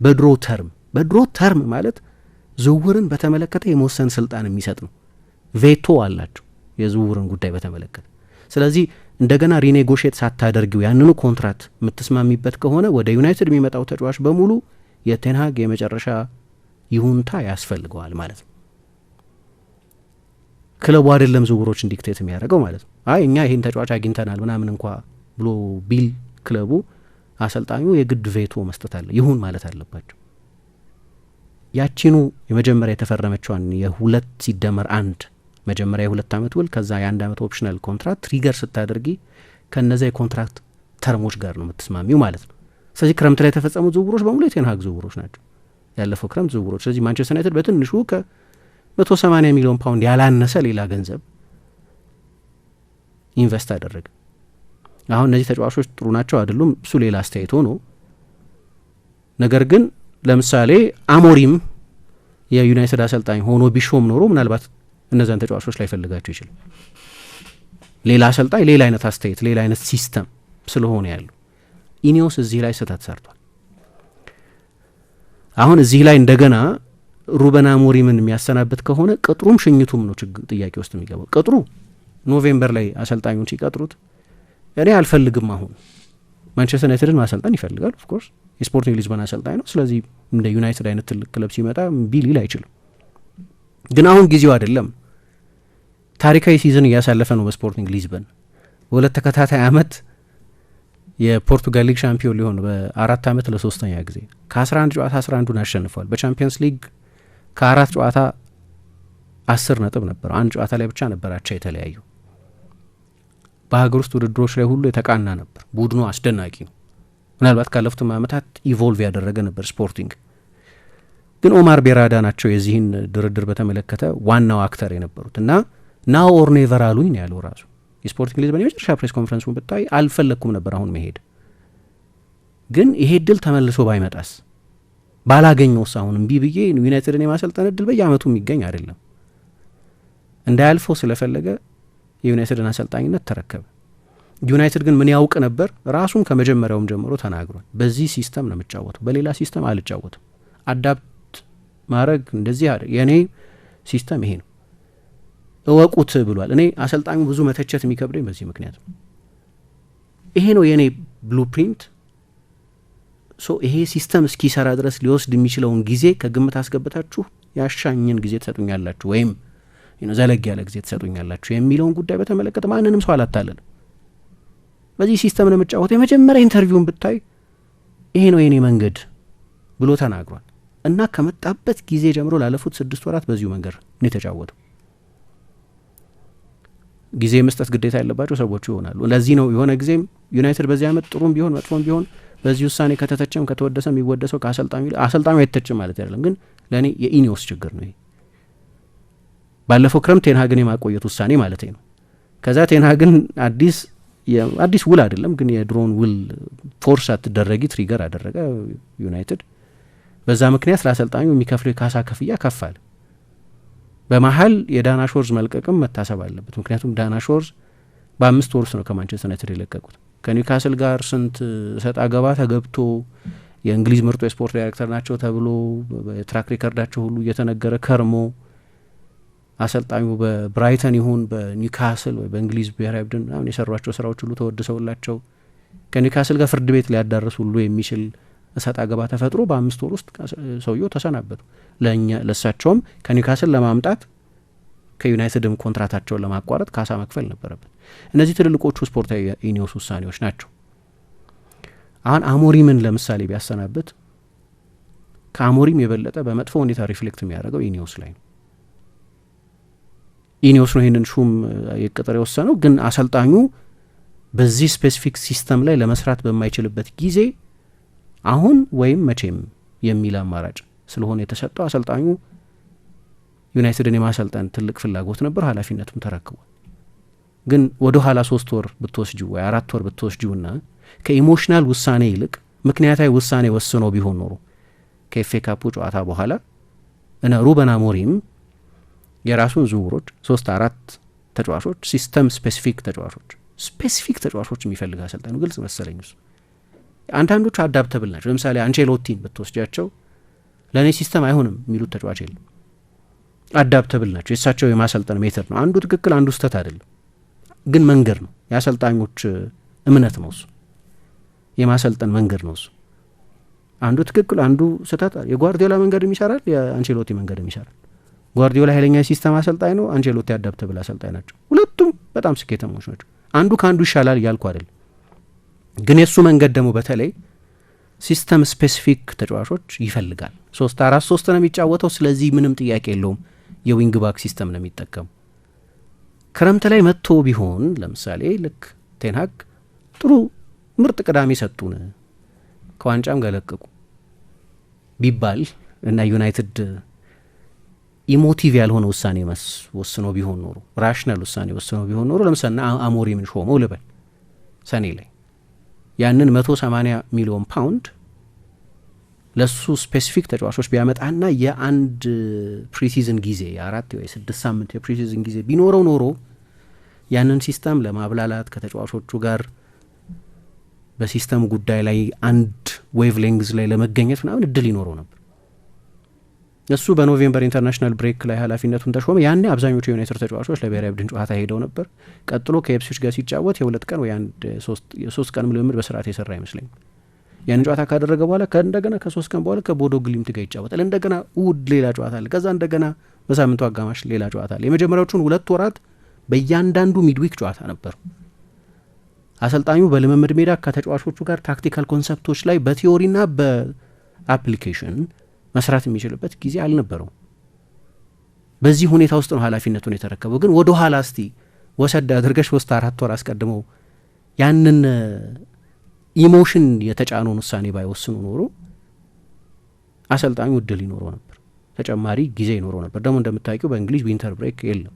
በድሮ ተርም ማለት ዝውውርን በተመለከተ የመወሰን ስልጣን የሚሰጥ ነው። ቬቶ አላቸው የዝውውርን ጉዳይ በተመለከተ። ስለዚህ እንደገና ሪኔጎሽት ሳታደርጊው ያንኑ ኮንትራት የምትስማሚበት ከሆነ ወደ ዩናይትድ የሚመጣው ተጫዋች በሙሉ የቴንሃግ የመጨረሻ ይሁንታ ያስፈልገዋል ማለት ነው። ክለቡ አይደለም ዝውውሮች ዲክቴት የሚያደርገው ማለት ነው። እኛ ይህን ተጫዋች አግኝተናል ምናምን እንኳ ብሎ ቢል ክለቡ አሰልጣኙ የግድ ቬቶ መስጠት አለ ይሁን ማለት አለባቸው። ያቺኑ የመጀመሪያ የተፈረመችዋን የ2+1 መጀመሪያ የ2 ዓመት ውል ከዛ የ1 ዓመት ኦፕሽናል ኮንትራት ትሪገር ስታደርጊ ከነዛ የኮንትራክት ተርሞች ጋር ነው የምትስማሚው ማለት ነው። ስለዚህ ክረምት ላይ የተፈጸሙት ዝውውሮች በሙሉ የቴንሃግ ዝውውሮች ናቸው፣ ያለፈው ክረምት ዝውውሮች። ስለዚህ ማንቸስተር ዩናይትድ በትንሹ ከ180 ሚሊዮን ፓውንድ ያላነሰ ሌላ ገንዘብ ኢንቨስት አደረገ። አሁን እነዚህ ተጫዋቾች ጥሩ ናቸው አይደሉም እሱ ሌላ አስተያየት ሆኖ፣ ነገር ግን ለምሳሌ አሞሪም የዩናይትድ አሰልጣኝ ሆኖ ቢሾም ኖሮ ምናልባት እነዛን ተጫዋቾች ላይ ፈልጋቸው ይችላል። ሌላ አሰልጣኝ፣ ሌላ አይነት አስተያየት፣ ሌላ አይነት ሲስተም ስለሆነ ያለው ኢኒዮስ እዚህ ላይ ስህተት ሰርቷል። አሁን እዚህ ላይ እንደገና ሩበን አሞሪምን የሚያሰናበት ከሆነ ቅጥሩም ሽኝቱም ነው ጥያቄ ውስጥ የሚገባው። ቅጥሩ ኖቬምበር ላይ አሰልጣኙን ሲቀጥሩት እኔ አልፈልግም፣ አሁን ማንቸስተር ዩናይትድን ማሰልጣን ይፈልጋል። ኦፍኮርስ የስፖርቲንግ ሊዝበን አሰልጣኝ ነው። ስለዚህ እንደ ዩናይትድ አይነት ትልቅ ክለብ ሲመጣ እምቢ ሊል አይችልም። ግን አሁን ጊዜው አይደለም። ታሪካዊ ሲዝን እያሳለፈ ነው በስፖርቲንግ ሊዝበን። በ2 ተከታታይ ዓመት የፖርቱጋል ሊግ ሻምፒዮን ሊሆን በ4 ዓመት ለ3ኛ ጊዜ ከ11 ጨዋታ 11ዱን አሸንፏል። በቻምፒየንስ ሊግ ከ4 ጨዋታ 10 ነጥብ ነበረው። 1 ጨዋታ ላይ ብቻ ነበራቸው የተለያዩ። በሀገር ውስጥ ውድድሮች ላይ ሁሉ የተቃና ነበር። ቡድኑ አስደናቂ ነው። ምናልባት ካለፉትም ዓመታት ኢቮልቭ ያደረገ ነበር ስፖርቲንግ። ግን ኦማር ቤራዳ ናቸው የዚህን ድርድር በተመለከተ ዋናው አክተር የነበሩት እና ናው ኦር ኔቨር አሉኝ ነው ያለው ራሱ። የስፖርቲንግ ሊዝበን የመጨረሻ ፕሬስ ኮንፈረንሱን ብታይ አልፈለግኩም ነበር አሁን መሄድ፣ ግን ይሄ እድል ተመልሶ ባይመጣስ ባላገኘውስ አሁን እምቢ ብዬ ዩናይትድን የማሰልጠን እድል በየአመቱ የሚገኝ አይደለም። እንዳያልፈው ስለፈለገ የዩናይትድን አሰልጣኝነት ተረከበ። ዩናይትድ ግን ምን ያውቅ ነበር? ራሱም ከመጀመሪያውም ጀምሮ ተናግሯል። በዚህ ሲስተም ነው የምጫወተው፣ በሌላ ሲስተም አልጫወትም። አዳፕት ማድረግ እንደዚህ አይደል፣ የእኔ ሲስተም ይሄ ነው እወቁት ብሏል። እኔ አሰልጣኙ ብዙ መተቸት የሚከብደኝ በዚህ ምክንያት ነው። ይሄ ነው የእኔ ብሉፕሪንት። ይሄ ሲስተም እስኪሰራ ድረስ ሊወስድ የሚችለውን ጊዜ ከግምት አስገብታችሁ ያሻኝን ጊዜ ትሰጡኛላችሁ ወይም ዘለግ ያለ ጊዜ ትሰጡኛላችሁ የሚለውን ጉዳይ በተመለከተ ማንንም ሰው አላታለንም። በዚህ ሲስተም ነው የምጫወተው። የመጀመሪያ ኢንተርቪውን ብታይ ይሄ ነው የኔ መንገድ ብሎ ተናግሯል እና ከመጣበት ጊዜ ጀምሮ ላለፉት 6 ወራት በዚሁ መንገድ ነው የተጫወተው። ጊዜ መስጠት ግዴታ ያለባቸው ሰዎች ይሆናሉ። ለዚህ ነው የሆነ ጊዜም ዩናይትድ በዚህ ዓመት ጥሩም ቢሆን መጥፎም ቢሆን በዚህ ውሳኔ ከተተቸም ከተወደሰ የሚወደሰው አሰልጣኙ አይተችም ማለት አይደለም። ግን ለእኔ የኢኒዮስ ችግር ነው ይሄ። ባለፈው ክረምት ቴንሃግን የማቆየት ውሳኔ ማለት ነው። ከዛ ቴንሃግን አዲስ ውል አይደለም ግን የድሮን ውል ፎርስ አትደረጊ ትሪገር አደረገ ዩናይትድ። በዛ ምክንያት ለአሰልጣኙ የሚከፍለው የካሳ ክፍያ ከፋል። በመሀል የዳና ሾርዝ መልቀቅም መታሰብ አለበት። ምክንያቱም ዳና ሾርዝ በ5 ወር ውስጥ ነው ከማንቸስተር ዩናይትድ የለቀቁት። ከኒውካስል ጋር ስንት ሰጣ ገባ ተገብቶ የእንግሊዝ ምርጡ የስፖርት ዳይሬክተር ናቸው ተብሎ በትራክ ሪከርዳቸው ሁሉ እየተነገረ ከርሞ አሰልጣኙ በብራይተን ይሁን በኒውካስል ወይ በእንግሊዝ ብሔራዊ ቡድን ምናምን የሰሯቸው ስራዎች ሁሉ ተወድሰውላቸው ከኒውካስል ጋር ፍርድ ቤት ሊያዳርስ ሁሉ የሚችል ሰጣ ገባ ተፈጥሮ በ5 ወር ውስጥ ሰውየው ተሰናበቱ። ለእሳቸውም ከኒውካስል ለማምጣት ከዩናይትድም ኮንትራታቸውን ለማቋረጥ ካሳ መክፈል ነበረበት። እነዚህ ትልልቆቹ ስፖርታዊ ኢኒዮስ ውሳኔዎች ናቸው። አሁን አሞሪምን ለምሳሌ ቢያሰናበት ከአሞሪም የበለጠ በመጥፎ ሁኔታ ሪፍሌክት የሚያደርገው ኢኒዮስ ላይ ነው። ኢኒዮስ ነው ይህንን ሹም የቅጥር የወሰነው። ግን አሰልጣኙ በዚህ ስፔሲፊክ ሲስተም ላይ ለመስራት በማይችልበት ጊዜ አሁን ወይም መቼም የሚል አማራጭ ስለሆነ የተሰጠው አሰልጣኙ ዩናይትድን የማሰልጠን ትልቅ ፍላጎት ነበር፣ ኃላፊነቱም ተረክቧል። ግን ወደ ኋላ 3 ወር ብትወስጂው ወይ 4 ወር ብትወስጂውና ከኢሞሽናል ውሳኔ ይልቅ ምክንያታዊ ውሳኔ ወስኖ ቢሆን ኖሮ ከኤፍኤ ካፑ ጨዋታ በኋላ እነ ሩበን አሞሪም የራሱን ዝውውሮች 3-4 ተጫዋቾች ሲስተም ስፔሲፊክ ተጫዋቾች የሚፈልግ አሰልጣኙ ግልጽ መሰለኝ። እሱ አንዳንዶቹ አዳፕተብል ናቸው። ለምሳሌ አንቼሎቲን ብትወስጃቸው ለእኔ ሲስተም አይሆንም የሚሉት ተጫዋች የለም። አዳፕተብል ናቸው። የእሳቸው የማሰልጠን ሜተድ ነው። አንዱ ትክክል አንዱ ስህተት አይደለም፣ ግን መንገድ ነው። የአሰልጣኞች እምነት ነው እሱ፣ የማሰልጠን መንገድ ነው እሱ። አንዱ ትክክል አንዱ ስህተት። የጓርዲዮላ መንገድም ይሰራል፣ የአንቼሎቲ መንገድም ይሰራል። ጓርዲዮላ ኃይለኛ ሲስተም አሰልጣኝ ነው፣ አንቼሎቲ አዳፕተብል አሰልጣኝ ናቸው። ሁለቱም በጣም ስኬታሞች ናቸው። አንዱ ከአንዱ ይሻላል እያልኩ አይደለም፣ ግን የእሱ መንገድ ደግሞ በተለይ ሲስተም ስፔሲፊክ ተጫዋቾች ይፈልጋል። 3-4-3 ነው የሚጫወተው። ስለዚህ ምንም ጥያቄ የለውም የዊንግ ባክ ሲስተም ነው የሚጠቀሙ። ክረምት ላይ መጥቶ ቢሆን ለምሳሌ ልክ ቴንሃግ ጥሩ ምርጥ ቅዳሜ ሰጡን ከዋንጫም ገለቀቁ ቢባል እና ዩናይትድ ኢሞቲቭ ያልሆነ ውሳኔ ወስኖ ቢሆን ኖሮ፣ ራሽናል ውሳኔ ወስኖ ቢሆን ኖሮ ለምሳሌ አሞሪምን ሾመው ልበል ሰኔ ላይ ያንን 180 ሚሊዮን ፓውንድ ለሱ ስፔሲፊክ ተጫዋቾች ቢያመጣና የአንድ ፕሪሲዝን ጊዜ የ4 ወይ 6 ሳምንት የፕሪሲዝን ጊዜ ቢኖረው ኖሮ ያንን ሲስተም ለማብላላት ከተጫዋቾቹ ጋር በሲስተም ጉዳይ ላይ አንድ ዌቭ ሌንግዝ ላይ ለመገኘት ምናምን እድል ይኖረው ነበር። እሱ በኖቬምበር ኢንተርናሽናል ብሬክ ላይ ኃላፊነቱን ተሾመ። ያኔ አብዛኞቹ የዩናይትድ ተጫዋቾች ለብሔራዊ ቡድን ጨዋታ ሄደው ነበር። ቀጥሎ ከኤፕስዊች ጋር ሲጫወት የ2 ቀን ወይ የ3 ቀን ልምምድ በስርዓት የሰራ አይመስለኝም። ያንን ጨዋታ ካደረገ በኋላ እንደገና ከ3 ቀን በኋላ ከቦዶ ግሊምት ጋር ይጫወታል። እንደገና እሁድ ሌላ ጨዋታ አለ። ከዛ እንደገና በሳምንቱ አጋማሽ ሌላ ጨዋታ አለ። የመጀመሪያዎቹን 2 ወራት በእያንዳንዱ ሚድዊክ ጨዋታ ነበሩ። አሰልጣኙ በልምምድ ሜዳ ከተጫዋቾቹ ጋር ታክቲካል ኮንሰፕቶች ላይ በቲዮሪና በአፕሊኬሽን መስራት የሚችልበት ጊዜ አልነበረው። በዚህ ሁኔታ ውስጥ ነው ኃላፊነቱን የተረከበው። ግን ወደ ኋላ እስቲ ወሰድ አድርገሽ 3-4 ወር አስቀድመው ያንን ኢሞሽን የተጫነውን ውሳኔ ባይወስኑ ኖሮ አሰልጣኙ እድል ይኖረው ነበር፣ ተጨማሪ ጊዜ ይኖረው ነበር። ደግሞ እንደምታውቂው በእንግሊዝ ዊንተር ብሬክ የለም።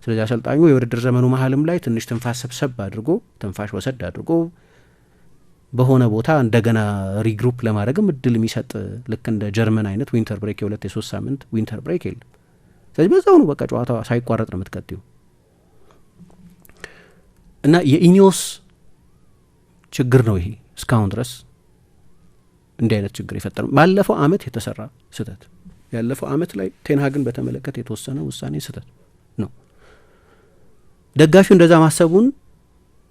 ስለዚህ አሰልጣኙ የውድድር ዘመኑ መሀልም ላይ ትንሽ ትንፋሽ ሰብሰብ አድርጎ ትንፋሽ ወሰድ አድርጎ በሆነ ቦታ እንደገና ሪግሩፕ ለማድረግም እድል የሚሰጥ ልክ እንደ ጀርመን አይነት ዊንተር ብሬክ የ2-3 ሳምንት ዊንተር ብሬክ የለም። ስለዚህ በዛው ነው በቃ ጨዋታ ሳይቋረጥ ነው የምትቀጥዩ እና የኢኒዮስ ችግር ነው ይሄ እስካሁን ድረስ እንዲህ አይነት ችግር የፈጠረው። ባለፈው አመት የተሰራ ስህተት፣ ያለፈው አመት ላይ ቴንሃግን በተመለከተ የተወሰነ ውሳኔ ስህተት ነው። ደጋፊው እንደዛ ማሰቡን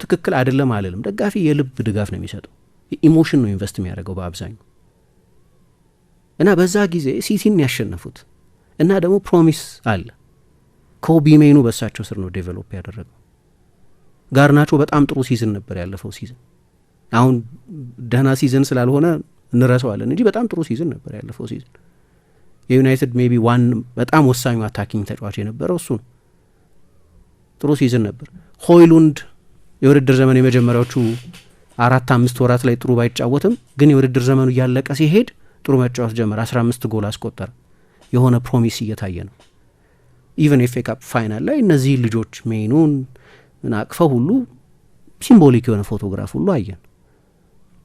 ትክክል አይደለም አልልም። ደጋፊ የልብ ድጋፍ ነው የሚሰጠው፣ ኢሞሽን ነው ኢንቨስት የሚያደርገው በአብዛኛው እና በዛ ጊዜ ሲቲን ያሸነፉት እና ደግሞ ፕሮሚስ አለ። ኮቢ ሜኑ በሳቸው ስር ነው ዴቨሎፕ ያደረገው። ጋርናቾ በጣም ጥሩ ሲዝን ነበር ያለፈው ሲዝን። አሁን ደህና ሲዝን ስላልሆነ እንረሳዋለን እንጂ በጣም ጥሩ ሲዝን ነበር ያለፈው ሲዝን። የዩናይትድ ሜቢ ዋን በጣም ወሳኙ አታኪንግ ተጫዋች የነበረው እሱ ነው። ጥሩ ሲዝን ነበር። ሆይሉንድ የውድድር ዘመን የመጀመሪያዎቹ 4-5 ወራት ላይ ጥሩ ባይጫወትም ግን የውድድር ዘመኑ እያለቀ ሲሄድ ጥሩ መጫወት ጀመረ። 15 ጎል አስቆጠረ። የሆነ ፕሮሚስ እየታየ ነው። ኢቨን ኤፍ ኤ ካፕ ፋይናል ላይ እነዚህ ልጆች ሜኑን አቅፈው ሁሉ ሲምቦሊክ የሆነ ፎቶግራፍ ሁሉ አየን።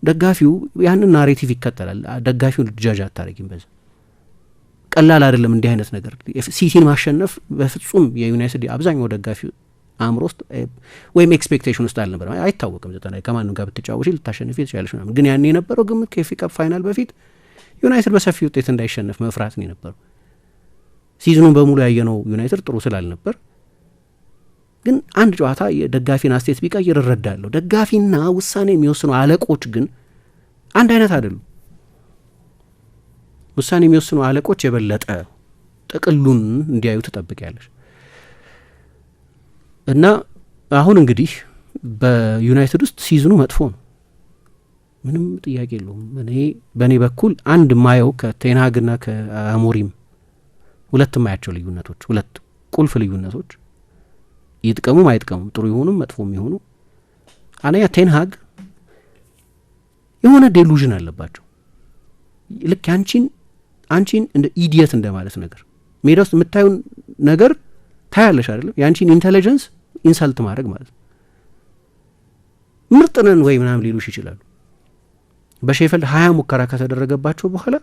ደጋፊው ያንን ናሬቲቭ ይከተላል። ደጋፊውን ጃጅ አታረጊም። በዛ ቀላል አይደለም እንዲህ አይነት ነገር። ሲቲን ማሸነፍ በፍጹም የዩናይትድ አብዛኛው ደጋፊ አእምሮ ውስጥ ወይም ኤክስፔክቴሽን ውስጥ አልነበረም። አይታወቅም 90 ከማንም ጋር ብትጫወቺ ልታሸንፊ ትችላለሽ ምናምን። ግን ያኔ የነበረው ግምት ከኤፍኤ ካፕ ፋይናል በፊት ዩናይትድ በሰፊ ውጤት እንዳይሸነፍ መፍራት ነው የነበረው። ሲዝኑን በሙሉ ያየነው ዩናይትድ ጥሩ ስላልነበር ግን አንድ ጨዋታ የደጋፊን አስተያየት ቢቀይር እረዳለሁ። ደጋፊና ውሳኔ የሚወስኑ አለቆች ግን አንድ አይነት አይደሉም። ውሳኔ የሚወስኑ አለቆች የበለጠ ጥቅሉን እንዲያዩ ትጠብቂያለሽ። እና አሁን እንግዲህ በዩናይትድ ውስጥ ሲዝኑ መጥፎ ነው፣ ምንም ጥያቄ የለውም። በእኔ በኩል አንድ ማየው ከቴንሃግና ከአሞሪም ሁለት ማያቸው ልዩነቶች፣ ሁለት ቁልፍ ልዩነቶች ይጥቀሙም አይጥቀሙም ጥሩ ይሆኑም መጥፎ የሚሆኑ አንደኛ ቴንሃግ የሆነ ዴሉዥን አለባቸው። ልክ አንቺን እንደ ኢዲየት እንደማለት ነገር ሜዳ ውስጥ የምታዩን ነገር ታያለሽ አይደለም። የአንቺን ኢንቴሊጀንስ ኢንሰልት ማድረግ ማለት ነው። ምርጥ ነን ወይ ምናምን ሊሉሽ ይችላሉ። በሼፈልድ 20 ሙከራ ከተደረገባቸው በኋላ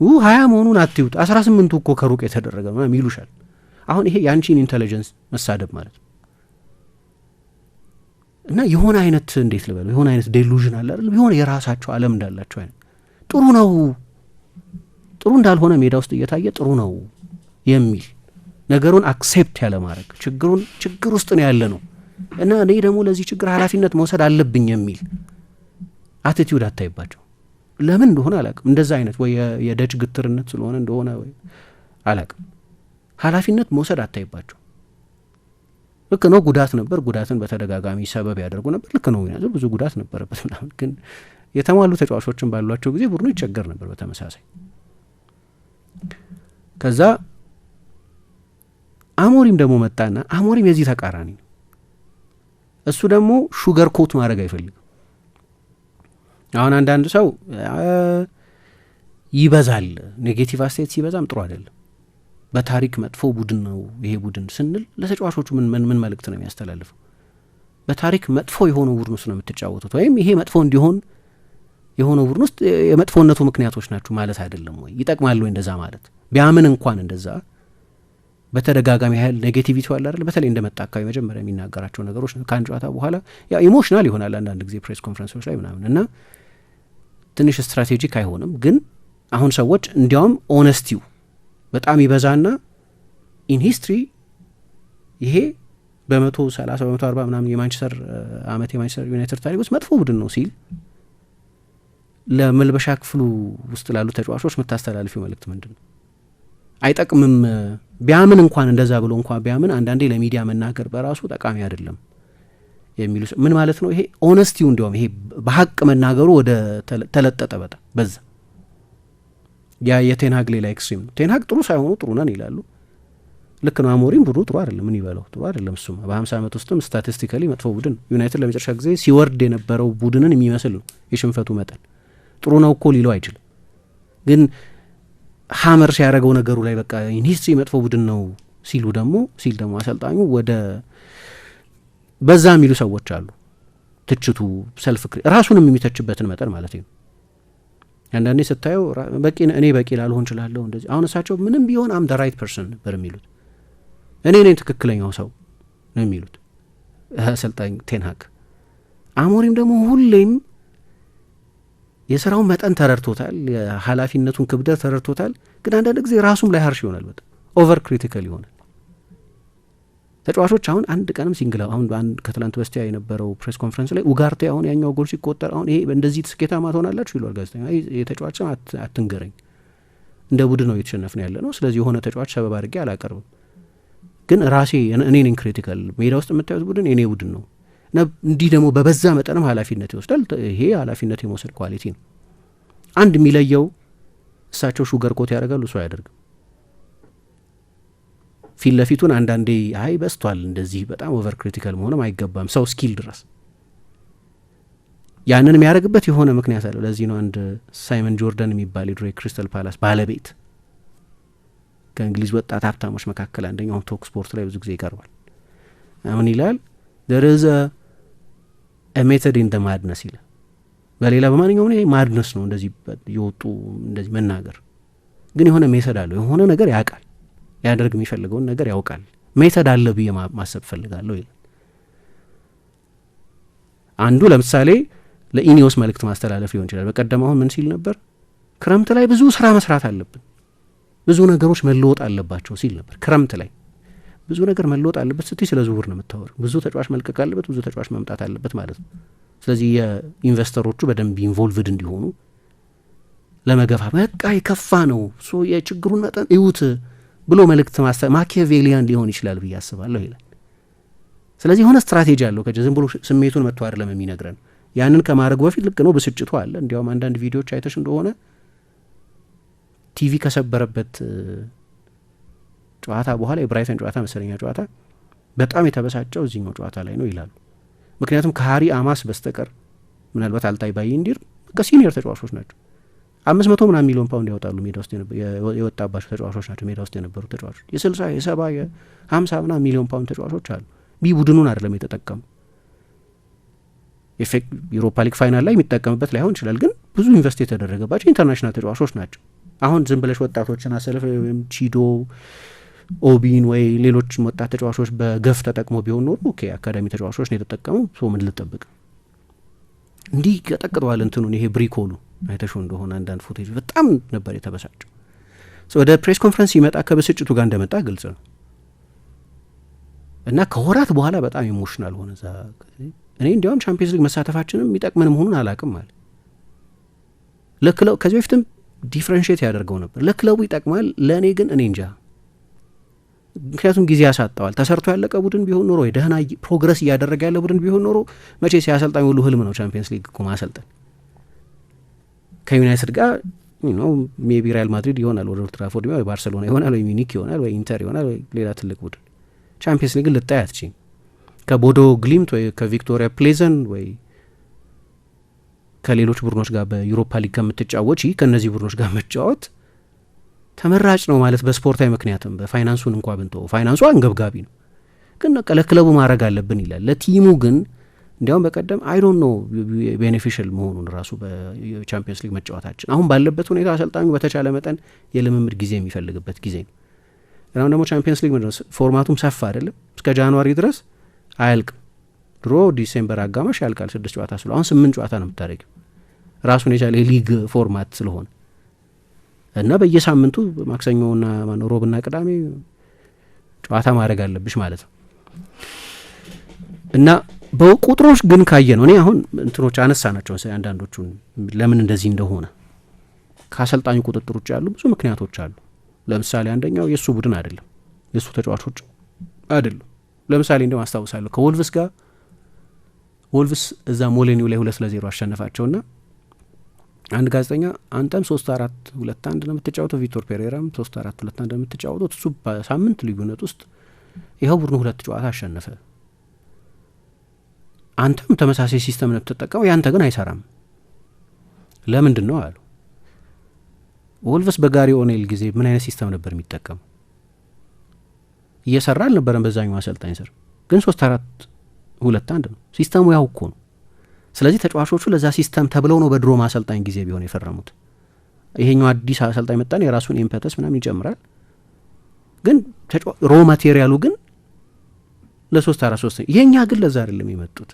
20 መሆኑን አትዩት 18ቱ እኮ ከሩቅ የተደረገ ነው ይሉሻል። አሁን ይሄ የአንቺን ኢንቴሊጀንስ መሳደብ ማለት ነው። እና የሆነ አይነት እንዴት ልበለው የሆነ አይነት ዴሉዥን አለ አይደል? የሆነ የራሳቸው ዓለም እንዳላቸው አይነት ጥሩ ነው ጥሩ እንዳልሆነ ሜዳ ውስጥ እየታየ ጥሩ ነው የሚል ነገሩን አክሴፕት ያለ ማድረግ ችግር ውስጥ ነው ያለ ነው እና እኔ ደግሞ ለዚህ ችግር ኃላፊነት መውሰድ አለብኝ የሚል አቲቲዩድ አታይባቸው። ለምን እንደሆነ አላቅም። እንደዛ አይነት ወይ የደጅ ግትርነት ስለሆነ እንደሆነ ወይ አላቅም። ኃላፊነት መውሰድ አታይባቸው። ልክ ነው ጉዳት ነበር፣ ጉዳትን በተደጋጋሚ ሰበብ ያደርጉ ነበር። ልክ ነው ይናዘር ብዙ ጉዳት ነበረበት ምናምን፣ ግን የተሟሉ ተጫዋቾችን ባሏቸው ጊዜ ቡድኑ ይቸገር ነበር በተመሳሳይ። ከዛ አሞሪም ደግሞ መጣና አሞሪም የዚህ ተቃራኒ ነው። እሱ ደግሞ ሹገር ኮት ማድረግ አይፈልግም። አሁን አንዳንድ ሰው ይበዛል፣ ኔጌቲቭ አስተያየት ሲበዛም ጥሩ አይደለም። በታሪክ መጥፎ ቡድን ነው ይሄ ቡድን ስንል ለተጫዋቾቹ ምን መልእክት ነው የሚያስተላልፈው? በታሪክ መጥፎ የሆነ ቡድን ውስጥ ነው የምትጫወቱት ወይም ይሄ መጥፎ እንዲሆን የሆነ ቡድን ውስጥ የመጥፎነቱ ምክንያቶች ናችሁ ማለት አይደለም ወይ? ይጠቅማል ወይ እንደዛ ማለት? ቢያምን እንኳን እንደዛ በተደጋጋሚ ያህል ኔጌቲቪቲ አለ አይደል? በተለይ እንደመጣ አካባቢ መጀመሪያ የሚናገራቸው ነገሮች ከአንድ ጨዋታ በኋላ ያው ኢሞሽናል ይሆናል አንዳንድ ጊዜ ፕሬስ ኮንፈረንሶች ላይ ምናምን እና ትንሽ ስትራቴጂክ አይሆንም። ግን አሁን ሰዎች እንዲያውም ኦነስቲው በጣም ይበዛና ኢን ሂስትሪ ይሄ በ130 በ140 ምናምን የማንቸስተር ዩናይትድ ታሪክ ውስጥ መጥፎ ቡድን ነው ሲል ለመልበሻ ክፍሉ ውስጥ ላሉ ተጫዋቾች የምታስተላልፊው መልእክት ምንድን ነው? አይጠቅምም። ቢያምን እንኳን እንደዛ ብሎ እንኳን ቢያምን አንዳንዴ ለሚዲያ መናገር በራሱ ጠቃሚ አይደለም የሚሉ ምን ማለት ነው? ይሄ ኦነስቲው እንዲያውም ይሄ በሀቅ መናገሩ ወደ ተለጠጠ በጣም በዛ። ያ የቴንሃግ ሌላ ኤክስትሪም ነው። ቴንሃግ ጥሩ ሳይሆኑ ጥሩ ነን ይላሉ። ልክ ነው። አሞሪም ቡድኑ ጥሩ አይደለም ምን ይበለው ጥሩ አይደለም። እሱም በ50 ዓመት ውስጥም ስታቲስቲካሊ መጥፎ ቡድን ዩናይትድ ለመጨረሻ ጊዜ ሲወርድ የነበረው ቡድንን የሚመስል ነው የሽንፈቱ መጠን። ጥሩ ነው እኮ ሊለው አይችልም። ግን ሀመር ሲያደርገው ነገሩ ላይ በቃ ሂስትሪ መጥፎ ቡድን ነው ሲል ደግሞ አሰልጣኙ ወደ በዛ የሚሉ ሰዎች አሉ። ትችቱ ሰልፍ ራሱንም የሚተችበትን መጠን ማለት ነው። አንዳንዴ ስታየው እኔ በቂ ላልሆን እችላለሁ እንደዚህ። አሁን እሳቸው ምንም ቢሆን አም ደ ራይት ፐርሰን ነበር የሚሉት። እኔ ነኝ ትክክለኛው ሰው ነው የሚሉት አሰልጣኝ ቴንሃግ። አሞሪም ደግሞ ሁሌም የስራውን መጠን ተረድቶታል፣ የኃላፊነቱን ክብደት ተረድቶታል። ግን አንዳንድ ጊዜ ራሱም ላይ ሀርሽ ይሆናል፣ በጣም ኦቨር ክሪቲካል ይሆናል። ተጫዋቾች አሁን አንድ ቀንም ሲንግል አሁን ከትላንት በስቲያ የነበረው ፕሬስ ኮንፈረንስ ላይ ኡጋርቴ አሁን ያኛው ጎል ሲቆጠር አሁን ይሄ እንደዚህ ስኬታማ ትሆናላችሁ ይሏል ጋዜጠኛ። የተጫዋችም አትንገረኝ፣ እንደ ቡድን ነው እየተሸነፍን ያለ ነው። ስለዚህ የሆነ ተጫዋች ሰበብ አድርጌ አላቀርብም። ግን ራሴ እኔ ነኝ ክሪቲካል። ሜዳ ውስጥ የምታዩት ቡድን የኔ ቡድን ነው እና እንዲህ ደግሞ በበዛ መጠንም ኃላፊነት ይወስዳል። ይሄ ኃላፊነት የመውሰድ ኳሊቲ ነው። አንድ የሚለየው እሳቸው ሹገር ኮት ያደርጋሉ፣ እሱ አያደርግም። ፊት ለፊቱን አንዳንዴ አይ በስቷል እንደዚህ በጣም ኦቨር ክሪቲካል መሆንም አይገባም ሰው ስኪል ድረስ ያንን የሚያደርግበት የሆነ ምክንያት አለው። ለዚህ ነው አንድ ሳይመን ጆርዳን የሚባል የድሮ ክሪስታል ፓላስ ባለቤት ከእንግሊዝ ወጣት ሀብታሞች መካከል አንደኛው ቶክ ስፖርት ላይ ብዙ ጊዜ ይቀርባል። አሁን ይላል there is a method in the madness ይላል። በሌላ በማንኛውም ላይ ማድነስ ነው እንደዚህ የወጡ እንደዚህ መናገር፣ ግን የሆነ ሜተድ አለው። የሆነ ነገር ያውቃል፣ ያደርግ የሚፈልገውን ነገር ያውቃል። ሜተድ አለ ብዬ ማሰብ ፈልጋለሁ ይላል። አንዱ ለምሳሌ ለኢኒዮስ መልእክት ማስተላለፍ ሊሆን ይችላል። በቀደም አሁን ምን ሲል ነበር? ክረምት ላይ ብዙ ስራ መስራት አለብን፣ ብዙ ነገሮች መለወጥ አለባቸው ሲል ነበር። ክረምት ላይ ብዙ ነገር መለወጥ አለበት ስትይ ስለ ዝውውር ነው የምታወር። ብዙ ተጫዋች መልቀቅ አለበት፣ ብዙ ተጫዋች መምጣት አለበት ማለት ነው። ስለዚህ የኢንቨስተሮቹ በደንብ ኢንቮልቭድ እንዲሆኑ ለመገፋ በቃ የከፋ ነው የችግሩን መጠን እዩት ብሎ መልእክት ማኪያቬሊያን ሊሆን ይችላል ብዬ አስባለሁ ይላል። ስለዚህ የሆነ ስትራቴጂ አለው ዝም ብሎ ስሜቱን መጥቶ አይደለም የሚነግረን። ያንን ከማድረጉ በፊት ልክ ነው ብስጭቱ አለ። እንዲያውም አንዳንድ ቪዲዮዎች አይተሽ እንደሆነ ቲቪ ከሰበረበት ጨዋታ በኋላ የብራይተን ጨዋታ መሰለኛ ጨዋታ በጣም የተበሳጨው እዚህኛው ጨዋታ ላይ ነው ይላሉ። ምክንያቱም ከሃሪ አማስ በስተቀር ምናልባት አልታይ ባይንዲር ከሲኒየር ተጫዋቾች ናቸው 500 ምናምን ሚሊዮን ፓውንድ ያወጣሉ ሜዳ ውስጥ የወጣባቸው ተጫዋቾች ናቸው። ሜዳ ውስጥ የነበሩ ተጫዋቾች የ60 የ70 የ50 ምናምን ሚሊዮን ፓውንድ ተጫዋቾች አሉ። ቡድኑን አይደለም የተጠቀሙ። ዩሮፓ ሊግ ፋይናል ላይ የሚጠቀምበት ላይሆን ይችላል፣ ግን ብዙ ኢንቨስት የተደረገባቸው ኢንተርናሽናል ተጫዋቾች ናቸው። አሁን ዝም ብለሽ ወጣቶችን አሰልፍ ወይም ቺዶ ኦቢን ወይ ሌሎች ወጣት ተጫዋቾች በገፍ ተጠቅሞ ቢሆን ኖሮ ኦኬ አካዳሚ ተጫዋቾች ነው የተጠቀሙ። ምን ልጠብቅ? እንዲህ ቀጠቅጠዋል እንትኑን። ይሄ ብሪኮሉ አይተሽው እንደሆነ አንዳንድ ፎቶች በጣም ነበር የተበሳጨው። ወደ ፕሬስ ኮንፈረንስ ሲመጣ ከብስጭቱ ጋር እንደመጣ ግልጽ ነው እና ከወራት በኋላ በጣም ኢሞሽናል ሆነ። እኔ እንዲያውም ቻምፒየንስ ሊግ መሳተፋችንም የሚጠቅመን መሆኑን አላቅም አለ። ለክለቡ ከዚህ በፊትም ዲፍረንሽት ያደርገው ነበር። ለክለቡ ይጠቅማል፣ ለእኔ ግን እኔ እንጃ። ምክንያቱም ጊዜ ያሳጠዋል። ተሰርቶ ያለቀ ቡድን ቢሆን ኖሮ የደህና ፕሮግረስ እያደረገ ያለ ቡድን ቢሆን ኖሮ መቼ ሲያሰልጣኝ ሁሉ ህልም ነው ቻምፒየንስ ሊግ እኮ ማሰልጠን። ከዩናይትድ ጋር ሜቢ ሪያል ማድሪድ ይሆናል ወደ ኦልድ ትራፎርድ፣ ወይ ባርሴሎና ይሆናል፣ ወይ ሚኒክ ይሆናል፣ ወይ ኢንተር ይሆናል፣ ወይ ሌላ ትልቅ ቡድን። ቻምፒየንስ ሊግን ልታይ አትችይም። ከቦዶ ግሊምት ወይ ከቪክቶሪያ ፕሌዘን ወይ ከሌሎች ቡድኖች ጋር በዩሮፓ ሊግ ከምትጫወች ከእነዚህ ቡድኖች ጋር መጫወት ተመራጭ ነው ማለት በስፖርታዊ ምክንያትም በፋይናንሱን እንኳ ብንቶ ፋይናንሱ አንገብጋቢ ነው፣ ግን ለክለቡ ማድረግ አለብን ይላል። ለቲሙ ግን እንዲያውም በቀደም አይዶን ነው ቤኔፊሻል መሆኑን ራሱ በቻምፒየንስ ሊግ መጫወታችን አሁን ባለበት ሁኔታ አሰልጣኙ በተቻለ መጠን የልምምድ ጊዜ የሚፈልግበት ጊዜ ነው። አሁን ደግሞ ቻምፒየንስ ሊግ ምንድነው ፎርማቱም ሰፋ አይደለም፣ እስከ ጃንዋሪ ድረስ አያልቅም። ድሮ ዲሴምበር አጋማሽ ያልቃል 6 ጨዋታ ስለ አሁን 8 ጨዋታ ነው የምታደርጊው ራሱን የቻለ የሊግ ፎርማት ስለሆነ እና በየሳምንቱ ማክሰኞና ሮብና ቅዳሜ ጨዋታ ማድረግ አለብሽ ማለት ነው። እና በቁጥሮች ግን ካየ ነው እኔ አሁን እንትኖች አነሳ ናቸው አንዳንዶቹን ለምን እንደዚህ እንደሆነ ከአሰልጣኙ ቁጥጥር ውጭ ያሉ ብዙ ምክንያቶች አሉ። ለምሳሌ አንደኛው የእሱ ቡድን አይደለም፣ የእሱ ተጫዋቾች አይደሉም። ለምሳሌ እንደው አስታውሳለሁ ከወልቭስ ጋር ወልቭስ እዛ ሞሌኒው ላይ 2-0 አሸነፋቸውና አንድ ጋዜጠኛ አንተም 3-4-2-1 ነው የምትጫወተው፣ ቪክቶር ፔሬራም 3-4-2-1 ነው የምትጫወተው፣ እሱ በሳምንት ልዩነት ውስጥ ይኸው ቡድኑ 2 ጨዋታ አሸነፈ፣ አንተም ተመሳሳይ ሲስተም ነው የምትጠቀመው፣ ያንተ ግን አይሰራም፣ ለምንድን ነው አሉ። ወልቭስ በጋሪ ኦኔል ጊዜ ምን አይነት ሲስተም ነበር የሚጠቀመው? እየሰራ አልነበረም በዛኛው አሰልጣኝ ስር፣ ግን 3-4-2-1 ነው ሲስተሙ፣ ያው እኮ ነው። ስለዚህ ተጫዋቾቹ ለዛ ሲስተም ተብለው ነው በድሮ ማሰልጣኝ ጊዜ ቢሆን የፈረሙት። ይሄኛው አዲስ አሰልጣኝ መጣን የራሱን ኢምፐተስ ምናምን ይጨምራል፣ ግን ሮ ማቴሪያሉ ግን ለ3-4-3 ይሄኛ ግን ለዛ አይደለም የመጡት፣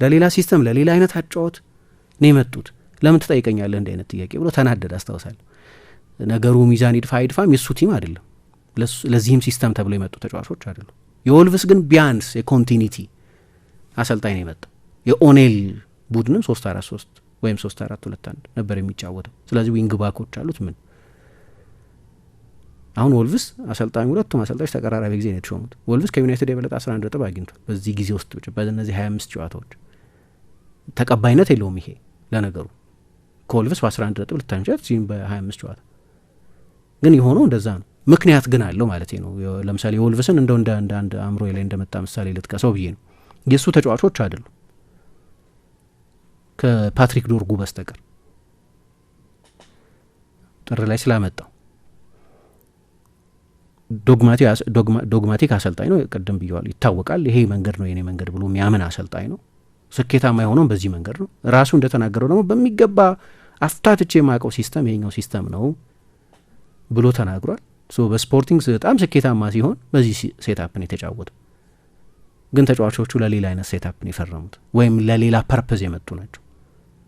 ለሌላ ሲስተም ለሌላ አይነት አጫወት ነው የመጡት። ለምን ትጠይቀኛለህ እንዲህ አይነት ጥያቄ ብሎ ተናደደ። አስታውሳለሁ ነገሩ ሚዛን ይድፋ አይድፋም የእሱ ቲም አይደለም፣ ለዚህም ሲስተም ተብለው የመጡ ተጫዋቾች አይደሉም። የወልቭስ ግን ቢያንስ የኮንቲኒቲ አሰልጣኝ ነው የመጣው። የኦኔል ቡድንም 3-4-3 ወይም 3-4-2-1 ነበር የሚጫወተው። ስለዚህ ዊንግ ባኮች አሉት። ምን አሁን ወልቭስ አሰልጣኝ ሁለቱም አሰልጣኞች ተቀራራቢ ጊዜ ነው የተሾሙት። ወልቭስ ከዩናይትድ የበለጠ 11 ነጥብ አግኝቷል በዚህ ጊዜ ውስጥ ብቻ በእነዚህ 25 ጨዋታዎች። ተቀባይነት የለውም ይሄ ለነገሩ ከወልቭስ በ11 ነጥብ ልታንሻት ሲም በ25 ጨዋታ ግን የሆነው እንደዛ ነው። ምክንያት ግን አለው ማለት ነው። ለምሳሌ የወልቭስን እንደው እንደ አንድ አእምሮ ላይ እንደመጣ ምሳሌ ልጥቀሰው ብዬ ነው። የእሱ ተጫዋቾች አይደሉም ከፓትሪክ ዶርጉ በስተቀር ጥር ላይ ስላመጣው ዶግማቲክ አሰልጣኝ ነው። ቅድም ብየዋል፣ ይታወቃል። ይሄ መንገድ ነው የኔ መንገድ ብሎ የሚያምን አሰልጣኝ ነው። ስኬታማ የሆነውም በዚህ መንገድ ነው። ራሱ እንደተናገረው ደግሞ በሚገባ አፍታትቼ የማውቀው ሲስተም ይሄኛው ሲስተም ነው ብሎ ተናግሯል። በስፖርቲንግ በጣም ስኬታማ ሲሆን በዚህ ሴታፕን የተጫወተው ግን ተጫዋቾቹ ለሌላ አይነት ሴታፕ ነው የፈረሙት ወይም ለሌላ ፐርፐዝ የመጡ ናቸው።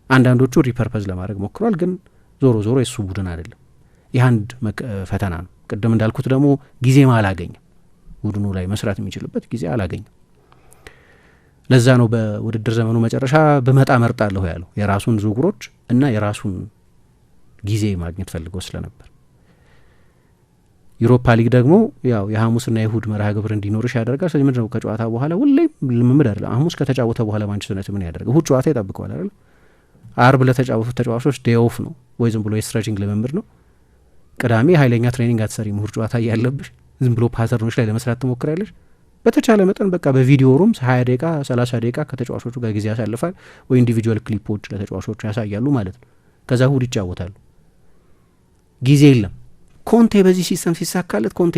አንዳንዶቹ ሪፐርፐዝ ለማድረግ ሞክሯል፣ ግን ዞሮ ዞሮ የሱ ቡድን አይደለም። ይህ አንድ ፈተና ነው። ቅድም እንዳልኩት ደግሞ ጊዜም አላገኘም፣ ቡድኑ ላይ መስራት የሚችልበት ጊዜ አላገኘም። ለዛ ነው በውድድር ዘመኑ መጨረሻ በመጣ መርጣለሁ ያለው የራሱን ዝውውሮች እና የራሱን ጊዜ ማግኘት ፈልገው ስለነበር። ዩሮፓ ሊግ ደግሞ ያው የሐሙስና የእሁድ መርሃ ግብር እንዲኖርሽ ያደርጋል። ስለዚህ ምንድነው ከጨዋታ በኋላ ሁሌም ልምምድ አይደለም። ሐሙስ ከተጫወተ በኋላ ማንቸስተር ዩናይትድ ምን ያደርጋል? እሁድ ጨዋታ ይጠብቀዋል አይደል? አርብ ለተጫወቱት ተጫዋቾች ዴይ ኦፍ ነው ወይ ዝም ብሎ የስትሬችንግ ልምምድ ነው። ቅዳሜ ኃይለኛ ትሬኒንግ አትሰሪም። እሁድ ጨዋታ እያለብሽ ዝም ብሎ ፓተርኖች ላይ ለመስራት ትሞክራለሽ። በተቻለ መጠን በቃ በቪዲዮ ሩም 20 ደቂቃ 30 ደቂቃ ከተጫዋቾቹ ጋር ጊዜ ያሳልፋል፣ ወይ ኢንዲቪጁዋል ክሊፖች ለተጫዋቾቹ ያሳያሉ ማለት ነው። ከዛ እሁድ ይጫወታሉ። ጊዜ የለም። ኮንቴ በዚህ ሲስተም ሲሳካለት ኮንቴ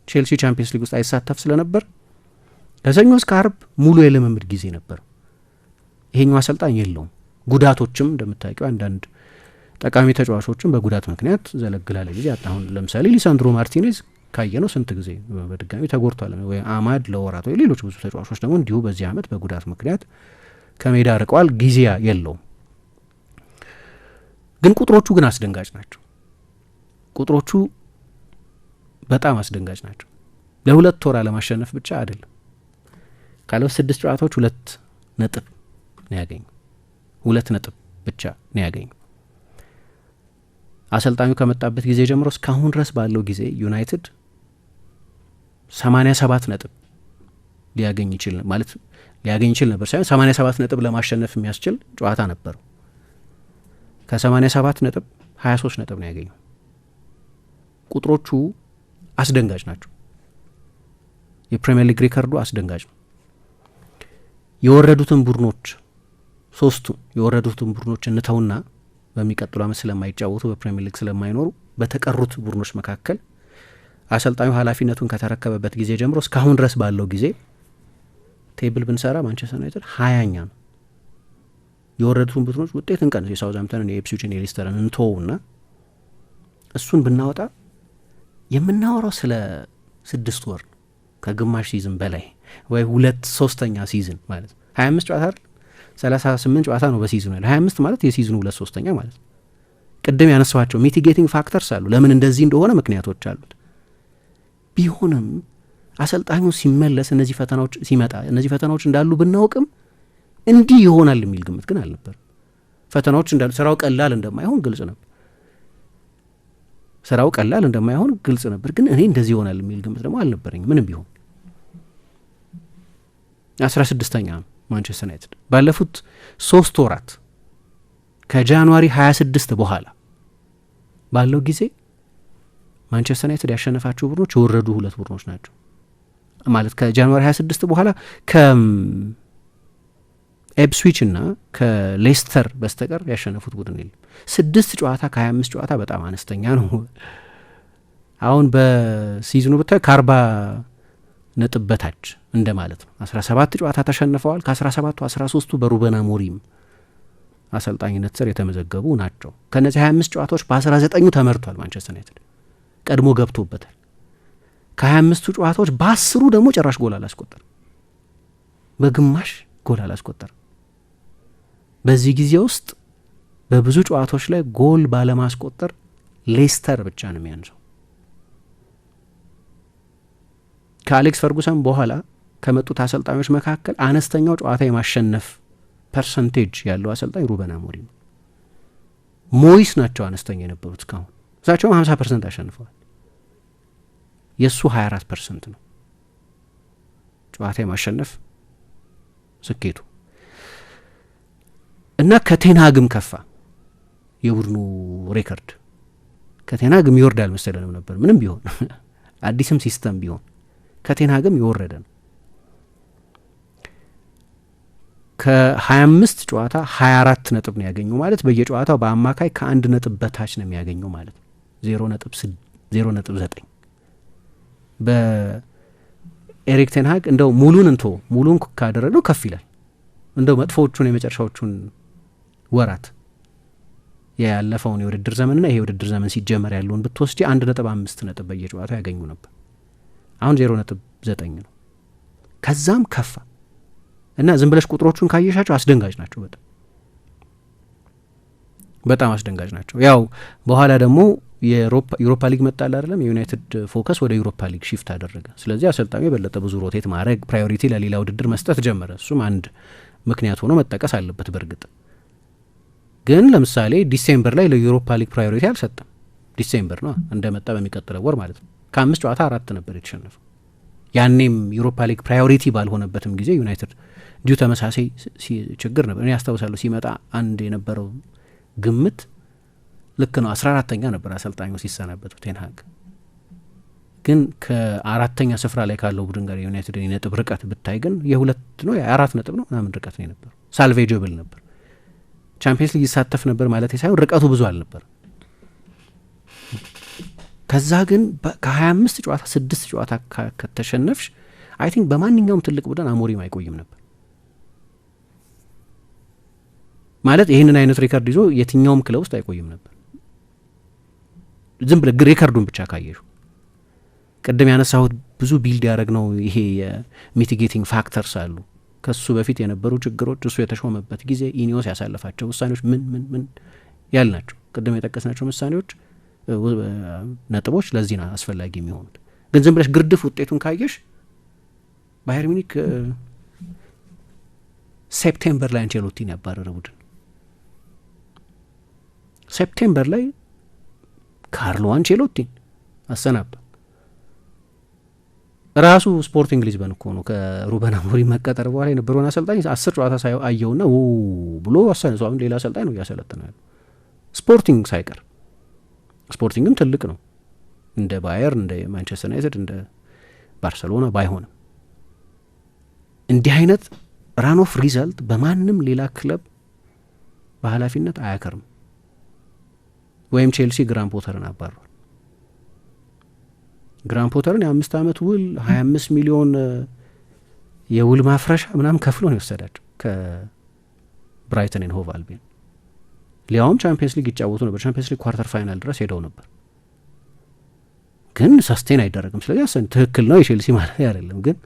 ቼልሲ ቻምፒየንስ ሊግ ውስጥ አይሳተፍ ስለነበር ከሰኞ እስከ አርብ ሙሉ የልምምድ ጊዜ ነበር። ይሄኛው አሰልጣኝ የለውም። ጉዳቶችም እንደምታውቂው አንዳንድ ጠቃሚ ተጫዋቾችም በጉዳት ምክንያት ዘለግላለ ጊዜ አሁን ለምሳሌ ሊሳንድሮ ማርቲኔዝ ካየነው ስንት ጊዜ በድጋሚ ተጎድቷል፣ ወይ አማድ ለወራት፣ ወይ ሌሎች ብዙ ተጫዋቾች ደግሞ እንዲሁ በዚህ ዓመት በጉዳት ምክንያት ከሜዳ ርቀዋል። ጊዜ የለውም። ግን ቁጥሮቹ ግን አስደንጋጭ ናቸው። ቁጥሮቹ በጣም አስደንጋጭ ናቸው። ለሁለት ወራ ለማሸነፍ ብቻ አይደለም። ካለው 6 ጨዋታዎች 2 ነጥብ ነው ያገኙ። 2 ነጥብ ብቻ ነው ያገኙ። አሰልጣኙ ከመጣበት ጊዜ ጀምሮ እስካሁን ድረስ ባለው ጊዜ ዩናይትድ 87 ነጥብ ሊያገኝ ይችል ነበር ሳይሆን 87 ነጥብ ለማሸነፍ የሚያስችል ጨዋታ ነበር። ከ87 ነጥብ 23 ነጥብ ነው ያገኘው። ቁጥሮቹ አስደንጋጭ ናቸው። የፕሪሚየር ሊግ ሪከርዱ አስደንጋጭ ነው። የወረዱትን ቡድኖች 3ቱ የወረዱትን ቡድኖች እንተውና በሚቀጥሉ ዓመት ስለማይጫወቱ በፕሪሚየር ሊግ ስለማይኖሩ በተቀሩት ቡድኖች መካከል አሰልጣኙ ኃላፊነቱን ከተረከበበት ጊዜ ጀምሮ እስካሁን ድረስ ባለው ጊዜ ቴብል ብንሰራ ማንቸስተር ዩናይትድ 20ኛ ነው። የወረዱትን ቡድኖች ውጤት እንቀንስ፣ የሳውዝሃምፕተንን፣ የኢፕስዊችን፣ የሊስተርን እንተውና እሱን ብናወጣ የምናወራው ስለ 6 ወር ነው፣ ከግማሽ ሲዝን በላይ ወይ 2/3 ሲዝን ማለት 25 ጨዋታ አይደል? 38 ጨዋታ ነው በሲዝኑ ያለ 25 ማለት የሲዝኑ 2/3 ማለት ነው። ቅድም ያነሳኋቸው ሚቲጌቲንግ ፋክተርስ አሉ። ለምን እንደዚህ እንደሆነ ምክንያቶች አሉት። ቢሆንም አሰልጣኙ ሲመለስ እነዚህ ፈተናዎች እንዳሉ ብናውቅም እንዲህ ይሆናል የሚል ግምት ግን አልነበር። ፈተናዎች እንዳሉ ስራው ቀላል እንደማይሆን ግልጽ ነበር። ግን እኔ እንደዚህ ይሆናል የሚል ግምት ደግሞ አልነበረኝ ምንም ቢሆን። 16ኛ ማንቸስተር ዩናይትድ ባለፉት 3 ወራት ከጃንዋሪ 26 በኋላ ባለው ጊዜ ማንቸስተር ዩናይትድ ያሸነፋቸው ቡድኖች የወረዱ 2 ቡድኖች ናቸው። ማለት ከጃንዋሪ 26 በኋላ ከኤፕስዊች እና ከሌስተር በስተቀር ያሸነፉት ቡድን የለም። 6 ጨዋታ ከ25 ጨዋታ በጣም አነስተኛ ነው። አሁን በሲዝኑ ብታይ ከ40 ነጥብ በታች እንደ ማለት ነው። 17 ጨዋታ ተሸንፈዋል። ከ17ቱ 13ቱ በሩበን አሞሪም አሰልጣኝነት ስር የተመዘገቡ ናቸው። ከነዚህ 25 ጨዋታዎች በ19ኙ ተመርቷል ማንቸስተር ዩናይትድ፣ ቀድሞ ገብቶበታል። ከ25ቱ ጨዋታዎች በ10ሩ ደግሞ ጭራሽ ጎል አላስቆጠር፣ በግማሽ ጎል አላስቆጠር። በዚህ ጊዜ ውስጥ በብዙ ጨዋታዎች ላይ ጎል ባለማስቆጠር ሌስተር ብቻ ነው የሚያንሰው። ከአሌክስ ፈርጉሰን በኋላ ከመጡት አሰልጣኞች መካከል አነስተኛው ጨዋታ የማሸነፍ ፐርሰንቴጅ ያለው አሰልጣኝ ሩበን አሞሪም ነው። ሞይስ ናቸው አነስተኛ የነበሩት እስካሁን። እሳቸውም 50% አሸንፈዋል። የእሱ 24% ነው ጨዋታ የማሸነፍ ስኬቱ እና ከቴንሃግም ከፋ የቡድኑ ሬከርድ። ከቴንሃግም ይወርዳል መሰለንም ነበር ምንም ቢሆን አዲስም ሲስተም ቢሆን ከቴንሃግም የወረደ ነው። ከ25 ጨዋታ 24 ነጥብ ነው ያገኙ ማለት በየጨዋታው በአማካይ ከ1 ነጥብ በታች ነው የሚያገኘው ማለት ነው። 0.9 በኤሪክ ቴንሃግ እንደው ሙሉን ካደረገው ከፍ ይላል። እንደው መጥፎዎቹን የመጨረሻዎቹን ወራት ያለፈውን የውድድር ዘመንና ይሄ የውድድር ዘመን ሲጀመር ያለውን ብትወስጂ 1.5 ነጥብ በየጨዋታው ያገኙ ነበር። አሁን 0.9 ነው። ከዛም ከፋ እና ዝም ብለሽ ቁጥሮቹን ካየሻቸው አስደንጋጭ ናቸው። በጣም አስደንጋጭ ናቸው። ያው በኋላ ደግሞ የዩሮፓ ሊግ መጣል አይደለም፣ የዩናይትድ ፎከስ ወደ ዩሮፓ ሊግ ሺፍት አደረገ። ስለዚህ አሰልጣኙ የበለጠ ብዙ ሮቴት ማድረግ፣ ፕራዮሪቲ ለሌላ ውድድር መስጠት ጀመረ። እሱም አንድ ምክንያት ሆኖ መጠቀስ አለበት። በእርግጥ ግን ለምሳሌ ዲሴምበር ላይ ለዩሮፓ ሊግ ፕራዮሪቲ አልሰጠም። ዲሴምበር ነው እንደመጣ በሚቀጥለው ወር ማለት ነው። ከ5 ጨዋታ 4 ነበር የተሸነፈው። ያኔም ዩሮፓ ሊግ ፕራዮሪቲ ባልሆነበትም ጊዜ ዩናይትድ እንዲሁ ተመሳሳይ ችግር ነበር። እኔ ያስታውሳለሁ ሲመጣ አንድ የነበረው ግምት ልክ ነው 14ተኛ ነበር አሰልጣኙ ሲሰናበቱ ቴንሃግ። ግን ከ4ተኛ ስፍራ ላይ ካለው ቡድን ጋር የዩናይትድን የነጥብ ርቀት ብታይ ግን የ2 ነው የ4 ነጥብ ነው ምናምን ርቀት ነው የነበረው። ሳልቬጀብል ነበር። ቻምፒየንስ ሊግ ይሳተፍ ነበር ማለት ሳይሆን ርቀቱ ብዙ አልነበር። ከዛ ግን ከ25 ጨዋታ 6 ጨዋታ ከተሸነፍሽ አይ ቲንክ በማንኛውም ትልቅ ቡድን አሞሪም አይቆይም ነበር ማለት ይህንን አይነት ሪከርድ ይዞ የትኛውም ክለብ ውስጥ አይቆይም ነበር። ዝም ብለ ሪከርዱን ብቻ ካየሹ ቅድም ያነሳሁት ብዙ ቢልድ ያደረግነው ይሄ የሚቲጌቲንግ ፋክተርስ አሉ። ከሱ በፊት የነበሩ ችግሮች፣ እሱ የተሾመበት ጊዜ፣ ኢኒዮስ ያሳለፋቸው ውሳኔዎች ምን ያል ናቸው። ቅድም የጠቀስናቸው ምሳሌዎች ነጥቦች ለዚህ ነው አስፈላጊ የሚሆኑት። ግን ዝም ብለሽ ግርድፍ ውጤቱን ካየሽ ባየር ሚኒክ ሴፕቴምበር ላይ አንቸሎቲን ያባረረ ቡድን፣ ሴፕቴምበር ላይ ካርሎ አንቸሎቲን አሰናብቷል። ራሱ ስፖርቲንግ ሊዝበን እኮ ነው ከሩበን አሞሪም መቀጠር በኋላ የነበረውን አሰልጣኝ 10 ጨዋታ ሳይው አየውና ብሎ አሰነሱ። አሁን ሌላ አሰልጣኝ ነው እያሰለጠነ ያለው ስፖርቲንግ ሳይቀር። ስፖርቲንግም ትልቅ ነው እንደ ባየር፣ እንደ ማንቸስተር ዩናይትድ፣ እንደ ባርሰሎና ባይሆንም እንዲህ አይነት ራን ኦፍ ሪዛልት በማንም ሌላ ክለብ በኃላፊነት አያከርም። ወይም ቼልሲ ግራን ፖተርን አባሯል። ግራን ፖተርን የ5 ዓመት ውል 25 ሚሊዮን የውል ማፍረሻ ምናምን ከፍሎ ነው የወሰዳቸው ከብራይተን ኤንድ ሆቭ አልቢዮን። ሊያውም ቻምፒየንስ ሊግ ይጫወቱ ነበር። ቻምፒየንስ ሊግ ኳርተር ፋይናል ድረስ ሄደው ነበር። ግን ሰስቴን አይደረግም። ስለዚህ ትክክል ነው የቼልሲ ማለት አይደለም፣ ግን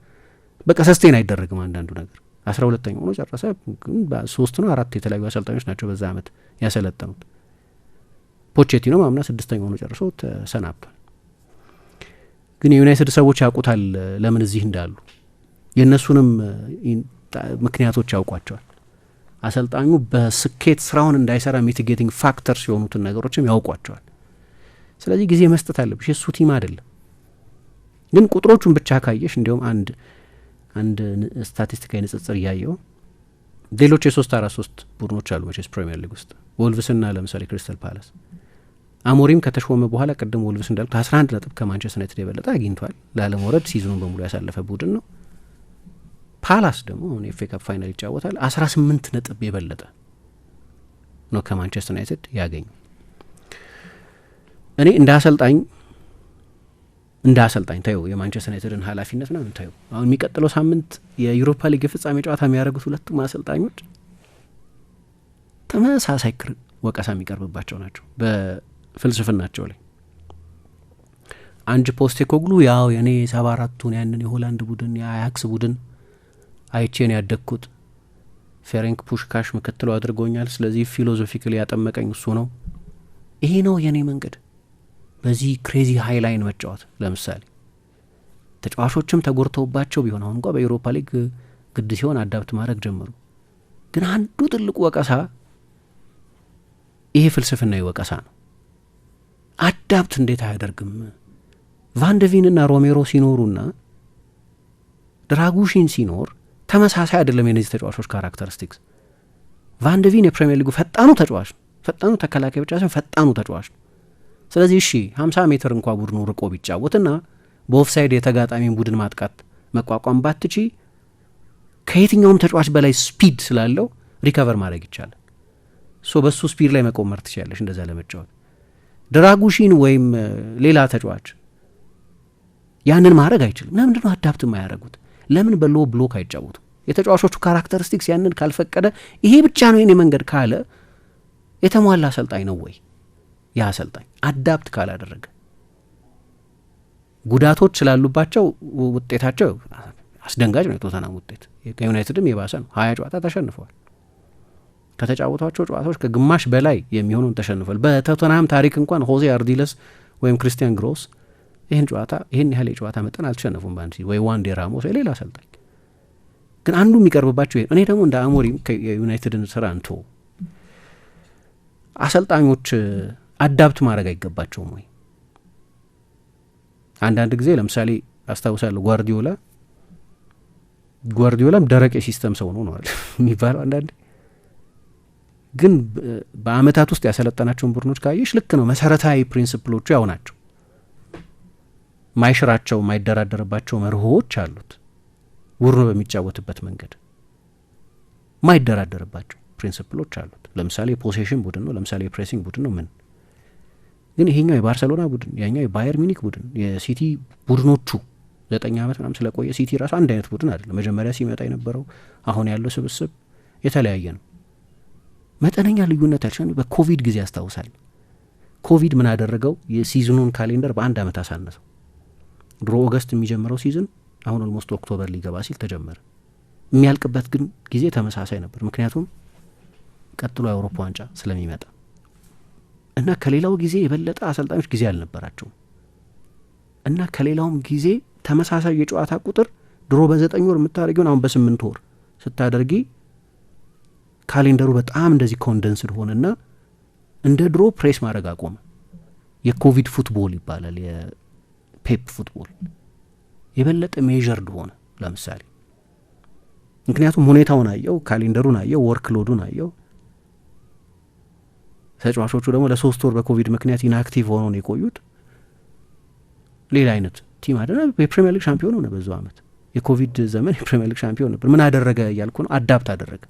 በቃ ሰስቴን አይደረግም አንዳንዱ ነገር። 12ኛ ሆኖ ጨረሰ። ግን 3 ነው 4 የተለያዩ አሰልጣኞች ናቸው በዛ ዓመት ያሰለጠኑት። ፖቼቲኖ ማምና 6ኛ ሆኖ ጨርሶ ተሰናብቷል። ግን የዩናይትድ ሰዎች ያውቁታል ለምን እዚህ እንዳሉ። የእነሱንም ምክንያቶች ያውቋቸዋል። አሰልጣኙ በስኬት ስራውን እንዳይሰራ ሚቲጌቲንግ ፋክተርስ የሆኑትን ነገሮችም ያውቋቸዋል። ስለዚህ ጊዜ መስጠት አለብሽ። የእሱ ቲም አይደለም። ግን ቁጥሮቹን ብቻ ካየሽ እንዲሁም አንድ ስታቲስቲካዊ ንጽጽር እያየው ሌሎች የ3-4-3 ቡድኖች አሉ መቼስ ፕሪሚየር ሊግ ውስጥ ወልቭስና ለምሳሌ ክሪስታል ፓላስ። አሞሪም ከተሾመ በኋላ ቅድም ወልቭስ እንዳልኩት 11 ነጥብ ከማንቸስተር ዩናይትድ የበለጠ አግኝቷል። ላለመውረድ ሲዝኑን በሙሉ ያሳለፈ ቡድን ነው። ፓላስ ደግሞ አሁን ኤፍ ኤ ካፕ ፋይናል ይጫወታል። 18 ነጥብ የበለጠ ነው ከማንቸስተር ዩናይትድ ያገኙ። እኔ እንደ አሰልጣኝ ታዩ የማንቸስተር ዩናይትድን ኃላፊነት ምናምን ታዩ። አሁን የሚቀጥለው ሳምንት የዩሮፓ ሊግ የፍጻሜ ጨዋታ የሚያደርጉት ሁለቱም አሰልጣኞች ተመሳሳይ ወቀሳ የሚቀርብባቸው ናቸው በፍልስፍናቸው ላይ። አንጅ ፖስቴኮግሉ ያው የኔ 74ቱን ያንን የሆላንድ ቡድን የአያክስ ቡድን አይቼን ያደግኩት ፌሬንክ ፑሽካሽ ምክትሉ አድርጎኛል። ስለዚህ ፊሎዞፊካሊ ያጠመቀኝ እሱ ነው። ይሄ ነው የኔ መንገድ። በዚህ ክሬዚ ሃይ ላይን መጫወት ለምሳሌ ተጫዋቾችም ተጎርተውባቸው ቢሆን አሁን እንኳ በዩሮፓ ሊግ ግድ ሲሆን አዳፕት ማድረግ ጀመሩ። ግን አንዱ ትልቁ ወቀሳ ይሄ ፍልስፍናዊ ወቀሳ ነው። አዳፕት እንዴት አያደርግም? ቫንደቪንና ሮሜሮ ሲኖሩና ድራጉሺን ሲኖር ተመሳሳይ አይደለም የነዚህ ተጫዋቾች ካራክተሪስቲክስ። ቫንደቪን የፕሪሚየር ሊጉ ፈጣኑ ተጫዋች ነው። ፈጣኑ ተከላካይ ብቻ ሳይሆን ፈጣኑ ተጫዋች ነው። ስለዚህ 50 ሜትር እንኳ ቡድኑ ርቆ ቢጫወትና በኦፍሳይድ የተጋጣሚን ቡድን ማጥቃት መቋቋም ባትቺ ከየትኛውም ተጫዋች በላይ ስፒድ ስላለው ሪከቨር ማድረግ ይቻላል። በሱ ስፒድ ላይ መቆመር ትችላለሽ እንደዛ ለመጫወት። ድራጉሺን ወይም ሌላ ተጫዋች ያንን ማድረግ አይችልም። ለምንድነው አዳፕት የማያደርጉት? ለምን በሎ ብሎክ አይጫወቱ? የተጫዋቾቹ ካራክተሪስቲክስ ያንን ካልፈቀደ፣ ይሄ ብቻ ነው የኔ መንገድ ካለ የተሟላ አሰልጣኝ ነው ወይ? ያ አሰልጣኝ አዳፕት ካላደረገ ጉዳቶች ስላሉባቸው ውጤታቸው አስደንጋጭ ነው የቶተናም ውጤት። ከዩናይትድም የባሰ ነው። 20 ጨዋታ ተሸንፈዋል። ከተጫወቷቸው ጨዋታዎች ከግማሽ በላይ የሚሆኑን ተሸንፏል። በቶተናም ታሪክ እንኳን ሆዜ አርዲለስ ወይም ክሪስቲያን ግሮስ ይህን ጨዋታ ይህን ያህል የጨዋታ መጠን አልተሸነፉም በአንድ ወይ ዋንዴ ራሞስ ወይ ሌላ አሰልጣኝ። ግን አንዱ የሚቀርብባቸው ይሄ እኔ ደግሞ እንደ አሞሪም የዩናይትድን ስራ እንቶ አሰልጣኞች አዳፕት ማድረግ አይገባቸውም ወይ? አንዳንድ ጊዜ ለምሳሌ አስታውሳለሁ ጓርዲዮላም ደረቅ የሲስተም ሰው ነው የሚባለው አንዳንድ ግን በአመታት ውስጥ ያሰለጠናቸውን ቡድኖች ካየሽ ልክ ነው። መሰረታዊ ፕሪንሲፕሎቹ ያው ናቸው። ማይሽራቸው ማይደራደርባቸው መርሆዎች አሉት። ቡድኑ በሚጫወትበት መንገድ ማይደራደርባቸው ፕሪንሲፕሎች አሉት። ለምሳሌ ፖሴሽን ቡድን ነው፣ ለምሳሌ የፕሬሲንግ ቡድን ነው። ምን ግን ይሄኛው የባርሰሎና ቡድን ያኛው የባየር ሚኒክ ቡድን የሲቲ ቡድኖቹ 9 ዓመት ምናምን ስለቆየ ሲቲ ራሱ አንድ አይነት ቡድን አይደለም። መጀመሪያ ሲመጣ የነበረው አሁን ያለው ስብስብ የተለያየ ነው። መጠነኛ ልዩነት ያልሻል። በኮቪድ ጊዜ ያስታውሳል። ኮቪድ ምን አደረገው? የሲዝኑን ካሌንደር በአንድ ዓመት አሳነሰው። ድሮ ኦገስት የሚጀምረው ሲዝን አሁን ኦልሞስት ኦክቶበር ሊገባ ሲል ተጀመረ። የሚያልቅበት ግን ጊዜ ተመሳሳይ ነበር። ምክንያቱም ቀጥሎ የአውሮፓ ዋንጫ ስለሚመጣ እና ከሌላው ጊዜ የበለጠ አሰልጣኞች ጊዜ አልነበራቸውም እና ከሌላውም ጊዜ ተመሳሳይ የጨዋታ ቁጥር ድሮ በ9 ወር የምታደርጊውን አሁን በ8 ወር ስታደርጊ ካሌንደሩ በጣም እንደዚህ ኮንደንስድ ሆነና እንደ ድሮ ፕሬስ ማድረግ አቆመ። የኮቪድ ፉትቦል ይባላል፣ የፔፕ ፉትቦል የበለጠ ሜዠርድ ሆነ። ለምሳሌ ምክንያቱም ሁኔታውን አየው፣ ካሌንደሩን አየው፣ ወርክ ሎዱን አየው። ተጫዋቾቹ ደግሞ ለ3 ወር በኮቪድ ምክንያት ኢንአክቲቭ ሆነው ነው የቆዩት። ሌላ አይነት ቲም አደረ። የፕሪሚየር ሊግ ሻምፒዮን ሆነ። በዛው አመት የኮቪድ ዘመን የፕሪሚየር ሊግ ሻምፒዮን ነበር። ምን አደረገ እያልኩ ነው። አዳፕት አደረገ።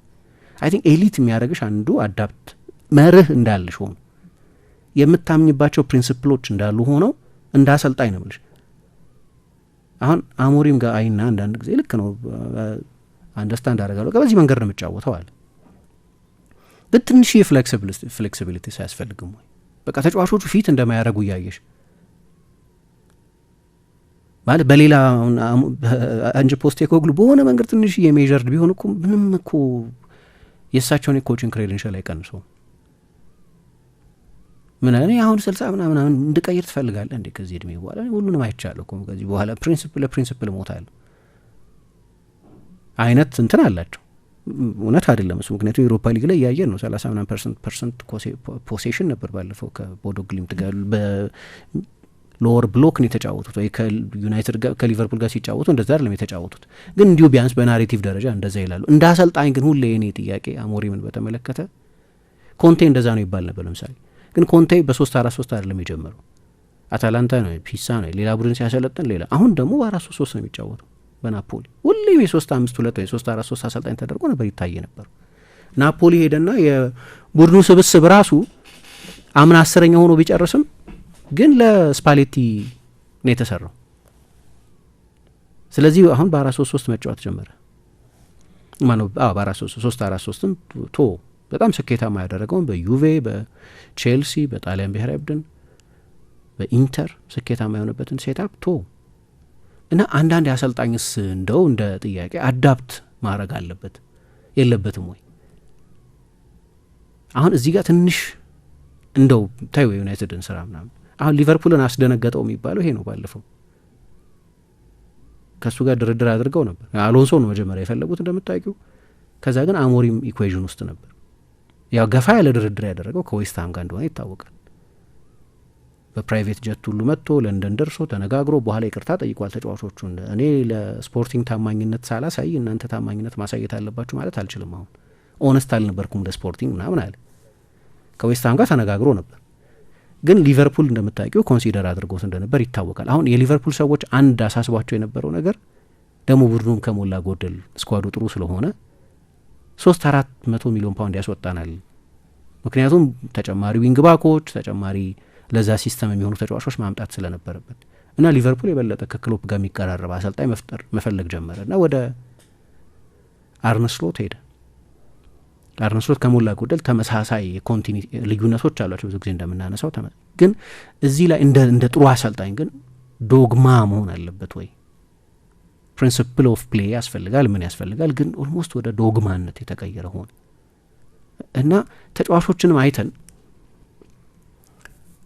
አይ ቲንክ ኤሊት የሚያደርግሽ አንዱ አዳፕት መርህ እንዳለሽ ሆኖ የምታምኝባቸው ፕሪንሲፕሎች እንዳሉ ሆነው እንደ አሰልጣኝ ነው የምልሽ። አሁን አሞሪም ጋር አይና አንዳንድ ጊዜ ልክ ነው አንደርስታንድ አደርጋለሁ። በዚህ መንገድ ነው የምጫወተው አለ። ግን ትንሽ ፍሌክሲቢሊቲ ሳያስፈልግም ወይ? በቃ ተጫዋቾቹ ፊት እንደማያደርጉ እያየሽ ማለት በሌላ አንጅ ፖስቴኮግሉ በሆነ መንገድ ትንሽ የሜዠርድ ቢሆን እኮ ምንም እኮ የእሳቸውን የኮችንግ ክሬደንሻል አይቀንሰውም። ምን እኔ አሁን 60 ምናምን እንድቀይር ትፈልጋለህ እንዴ? ከዚህ እድሜ በኋላ ሁሉንም አይቻለሁ እኮ ከዚህ በኋላ ፕሪንሲፕል ሞታለሁ አይነት እንትን አላቸው። እውነት አይደለም እሱ። ምክንያቱም ዩሮፓ ሊግ ላይ እያየን ነው 30 ምናምን ፐርሰንት ፖሴሽን ነበር ባለፈው ከቦዶ ግሊምት ጋር በሎወር ብሎክ ነው የተጫወቱት። ወይ ከዩናይትድ ጋር ከሊቨርፑል ጋር ሲጫወቱ እንደዛ አይደለም የተጫወቱት። ግን እንዲሁ ቢያንስ በናሬቲቭ ደረጃ እንደዛ ይላሉ። እንደ አሰልጣኝ ግን ሁሌ የኔ ጥያቄ አሞሪምን በተመለከተ ኮንቴ እንደዛ ነው ይባል ነበር ለምሳሌ። ግን ኮንቴ በ3-4-3 አይደለም የጀመረው። አታላንታ ነው ፒሳ ነው ሌላ ቡድን ሲያሰለጥን ሌላ። አሁን ደግሞ በ4-3-3 ነው የሚጫወተው በናፖሊ። ሁሌም የ3-5-2 ወይ 3-4-3 አሰልጣኝ ተደርጎ ነበር ይታየ ነበር። ናፖሊ ሄደና የቡድኑ ስብስብ ራሱ አምና 10ኛ ሆኖ ቢጨርስም ግን ለስፓሌቲ ነው የተሰራው። ስለዚህ አሁን በ4-3-3 መጫወት ጀመረ። ማነው በ4-3-3 ቶ በጣም ስኬታማ ያደረገውን በዩቬ፣ በቼልሲ፣ በጣሊያን ብሔራዊ ቡድን፣ በኢንተር ስኬታማ የሆነበትን ሴታፕ ቶ እና አንዳንድ የአሰልጣኝስ እንደው እንደ ጥያቄ አዳፕት ማድረግ አለበት የለበትም ወይ? አሁን እዚህ ጋር ትንሽ እንደው ታዩ የዩናይትድን ስራ ምናምን አሁን ሊቨርፑልን አስደነገጠው የሚባለው ይሄ ነው። ባለፈው ከእሱ ጋር ድርድር አድርገው ነበር። አሎንሶ ነው መጀመሪያ የፈለጉት እንደምታውቂው። ከዛ ግን አሞሪም ኢኩዌዥን ውስጥ ነበር። ያው ገፋ ያለ ድርድር ያደረገው ከዌስትሃም ጋር እንደሆነ ይታወቃል። በፕራይቬት ጀት ሁሉ መጥቶ ለንደን ደርሶ ተነጋግሮ በኋላ ይቅርታ ጠይቋል ተጫዋቾቹ። እኔ ለስፖርቲንግ ታማኝነት ሳላሳይ እናንተ ታማኝነት ማሳየት አለባችሁ ማለት አልችልም። አሁን ኦነስት አልነበርኩም ለስፖርቲንግ ምናምን አለ። ከዌስትሃም ጋር ተነጋግሮ ነበር። ግን ሊቨርፑል እንደምታውቂው ኮንሲደር አድርጎት እንደነበር ይታወቃል። አሁን የሊቨርፑል ሰዎች አንድ አሳስቧቸው የነበረው ነገር ደግሞ ቡድኑም ከሞላ ጎደል ስኳዱ ጥሩ ስለሆነ 300-400 ሚሊዮን ፓውንድ ያስወጣናል። ምክንያቱም ተጨማሪ ዊንግ ባኮች ተጨማሪ ለዛ ሲስተም የሚሆኑ ተጫዋቾች ማምጣት ስለነበረበት እና ሊቨርፑል የበለጠ ከክሎፕ ጋር የሚቀራረብ አሰልጣኝ መፈለግ ጀመረ እና ወደ አርነ ስሎት ሄደ። አርነ ስሎት ከሞላ ጎደል ተመሳሳይ ኮንቲኒቲ ልዩነቶች አሏቸው ብዙ ጊዜ እንደምናነሳው ግን እዚህ ላይ እንደ ጥሩ አሰልጣኝ ግን ዶግማ መሆን አለበት ወይ? ፕሪንሲፕል ኦፍ ፕሌይ ያስፈልጋል፣ ምን ያስፈልጋል። ግን ኦልሞስት ወደ ዶግማነት የተቀየረ ሆነ እና ተጫዋቾችንም አይተን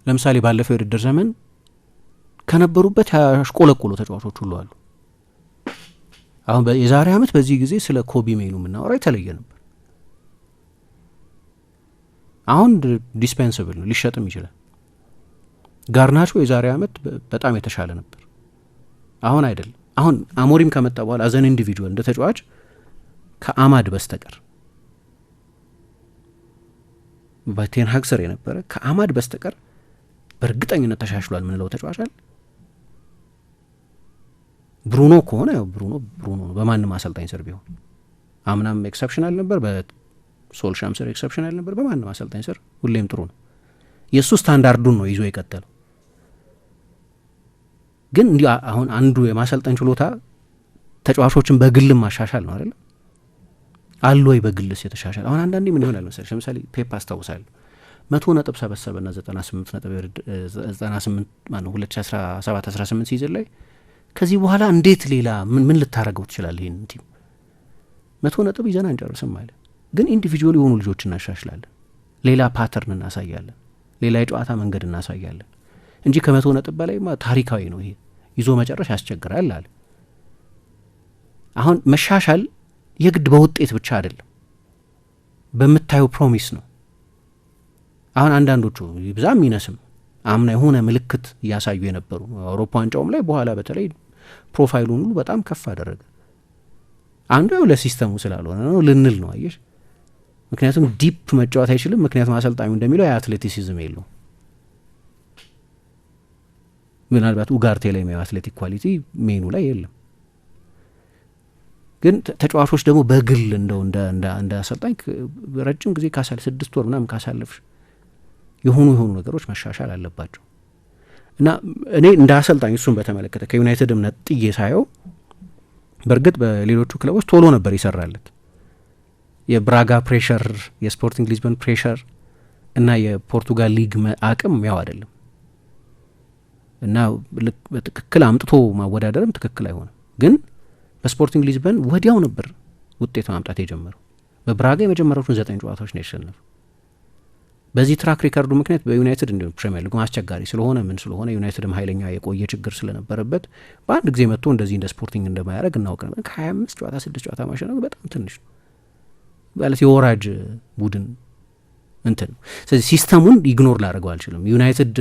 ለምሳሌ ባለፈው የውድድር ዘመን ከነበሩበት ያሽቆለቆሉ ተጫዋቾች ሁሉ አሉ። አሁን የዛሬ ዓመት በዚህ ጊዜ ስለ ኮቢ ሜኑ የምናወራ የተለየ ነበር። አሁን ዲስፔንስብል ነው፣ ሊሸጥም ይችላል። ጋርናቾ የዛሬ ዓመት በጣም የተሻለ ነበር፣ አሁን አይደለም። አሁን አሞሪም ከመጣ በኋላ አዘን ኢንዲቪጁዋል እንደ ተጫዋች ከአማድ በስተቀር በቴንሃግ ስር የነበረ ከአማድ በስተቀር በእርግጠኝነት ተሻሽሏል ምንለው ተጫዋች አለ? ብሩኖ ከሆነ ያው ብሩኖ ነው በማንም አሰልጣኝ ስር ቢሆን። አምናም ኤክሰፕሽናል ነበር፣ በሶልሻም ስር ኤክሰፕሽናል ነበር። በማንም አሰልጣኝ ስር ሁሌም ጥሩ ነው። የእሱ ስታንዳርዱን ነው ይዞ የቀጠለው። ግን እንዲህ አሁን አንዱ የማሰልጠን ችሎታ ተጫዋቾችን በግልም ማሻሻል ነው አይደለም? አሉ ወይ በግልስ የተሻሻል? አሁን አንዳንዴ ምን ይሆናል መሰለሽ፣ ለምሳሌ ፔፕ አስታውሳለሁ 100 ነጥብ ሰበሰበና 98 ነጥብ 98 ማነው 2017-18 ሲዝን ላይ ከዚህ በኋላ እንዴት ሌላ ምን ልታረገው ትችላለህ? ይሄን ቲም 100 ነጥብ ይዘን አንጨርስም ማለት ግን ኢንዲቪጁዋል የሆኑ ልጆች እናሻሽላለን፣ ሌላ ፓተርን እናሳያለን፣ ሌላ የጨዋታ መንገድ እናሳያለን እንጂ ከ100 ነጥብ በላይ ታሪካዊ ነው ይሄ ይዞ መጨረስ ያስቸግራል አለ። አሁን መሻሻል የግድ በውጤት ብቻ አይደለም፣ በምታየው ፕሮሚስ ነው። አሁን አንዳንዶቹ ብዛም ይነስም አምና የሆነ ምልክት እያሳዩ የነበሩ አውሮፓ ዋንጫውም ላይ በኋላ በተለይ ፕሮፋይሉን ሁሉ በጣም ከፍ አደረገ። አንዱ ያው ለሲስተሙ ስላልሆነ ነው ልንል ነው አየሽ። ምክንያቱም ዲፕ መጫወት አይችልም። ምክንያቱም አሰልጣኙ እንደሚለው የአትሌቲሲዝም የለው። ምናልባት ኡጋርቴ ላይ የሚያው አትሌቲክ ኳሊቲ ሜኑ ላይ የለም። ግን ተጫዋቾች ደግሞ በግል እንደው እንደ አሰልጣኝ ረጅም ጊዜ 6 ወር ምናምን ካሳለፍሽ የሆኑ ነገሮች መሻሻል አለባቸው እና እኔ እንደ አሰልጣኝ እሱን በተመለከተ ከዩናይትድ እምነት ጥዬ ሳየው በእርግጥ በሌሎቹ ክለቦች ቶሎ ነበር ይሰራለት። የብራጋ ፕሬሸር፣ የስፖርቲንግ ሊዝበን ፕሬሸር እና የፖርቱጋል ሊግ አቅም ያው አይደለም እና በትክክል አምጥቶ ማወዳደርም ትክክል አይሆንም። ግን በስፖርቲንግ ሊዝበን ወዲያው ነበር ውጤት ማምጣት የጀመረው። በብራጋ የመጀመሪያዎቹን 9 ጨዋታዎች ነው ያሸነፈው። በዚህ ትራክ ሪከርዱ ምክንያት በዩናይትድ እንዲሁም ፕሪሚየር ሊጉ አስቸጋሪ ስለሆነ ምን ስለሆነ ዩናይትድም ኃይለኛ የቆየ ችግር ስለነበረበት በአንድ ጊዜ መጥቶ እንደዚህ እንደ ስፖርቲንግ እንደማያደርግ እናውቅ ነበር። ከ25 ጨዋታ 6 ጨዋታ ማሸነፍ በጣም ትንሽ ነው ማለት የወራጅ ቡድን እንትን ነው። ስለዚህ ሲስተሙን ኢግኖር ላደርገው አልችልም። ዩናይትድ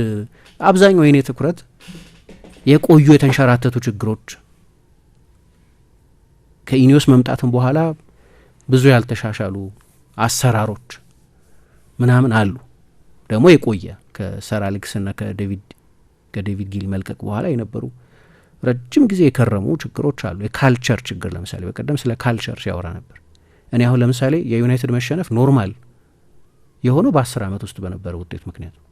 አብዛኛው የኔ ትኩረት የቆዩ የተንሸራተቱ ችግሮች ከኢኒዮስ መምጣትም በኋላ ብዙ ያልተሻሻሉ አሰራሮች ምናምን አሉ። ደግሞ የቆየ ከሰር አሌክስና ከዴቪድ ጊል መልቀቅ በኋላ የነበሩ ረጅም ጊዜ የከረሙ ችግሮች አሉ። የካልቸር ችግር ለምሳሌ በቀደም ስለ ካልቸር ሲያወራ ነበር። እኔ አሁን ለምሳሌ የዩናይትድ መሸነፍ ኖርማል የሆነው በ10 ዓመት ውስጥ በነበረ ውጤት ምክንያት ነው።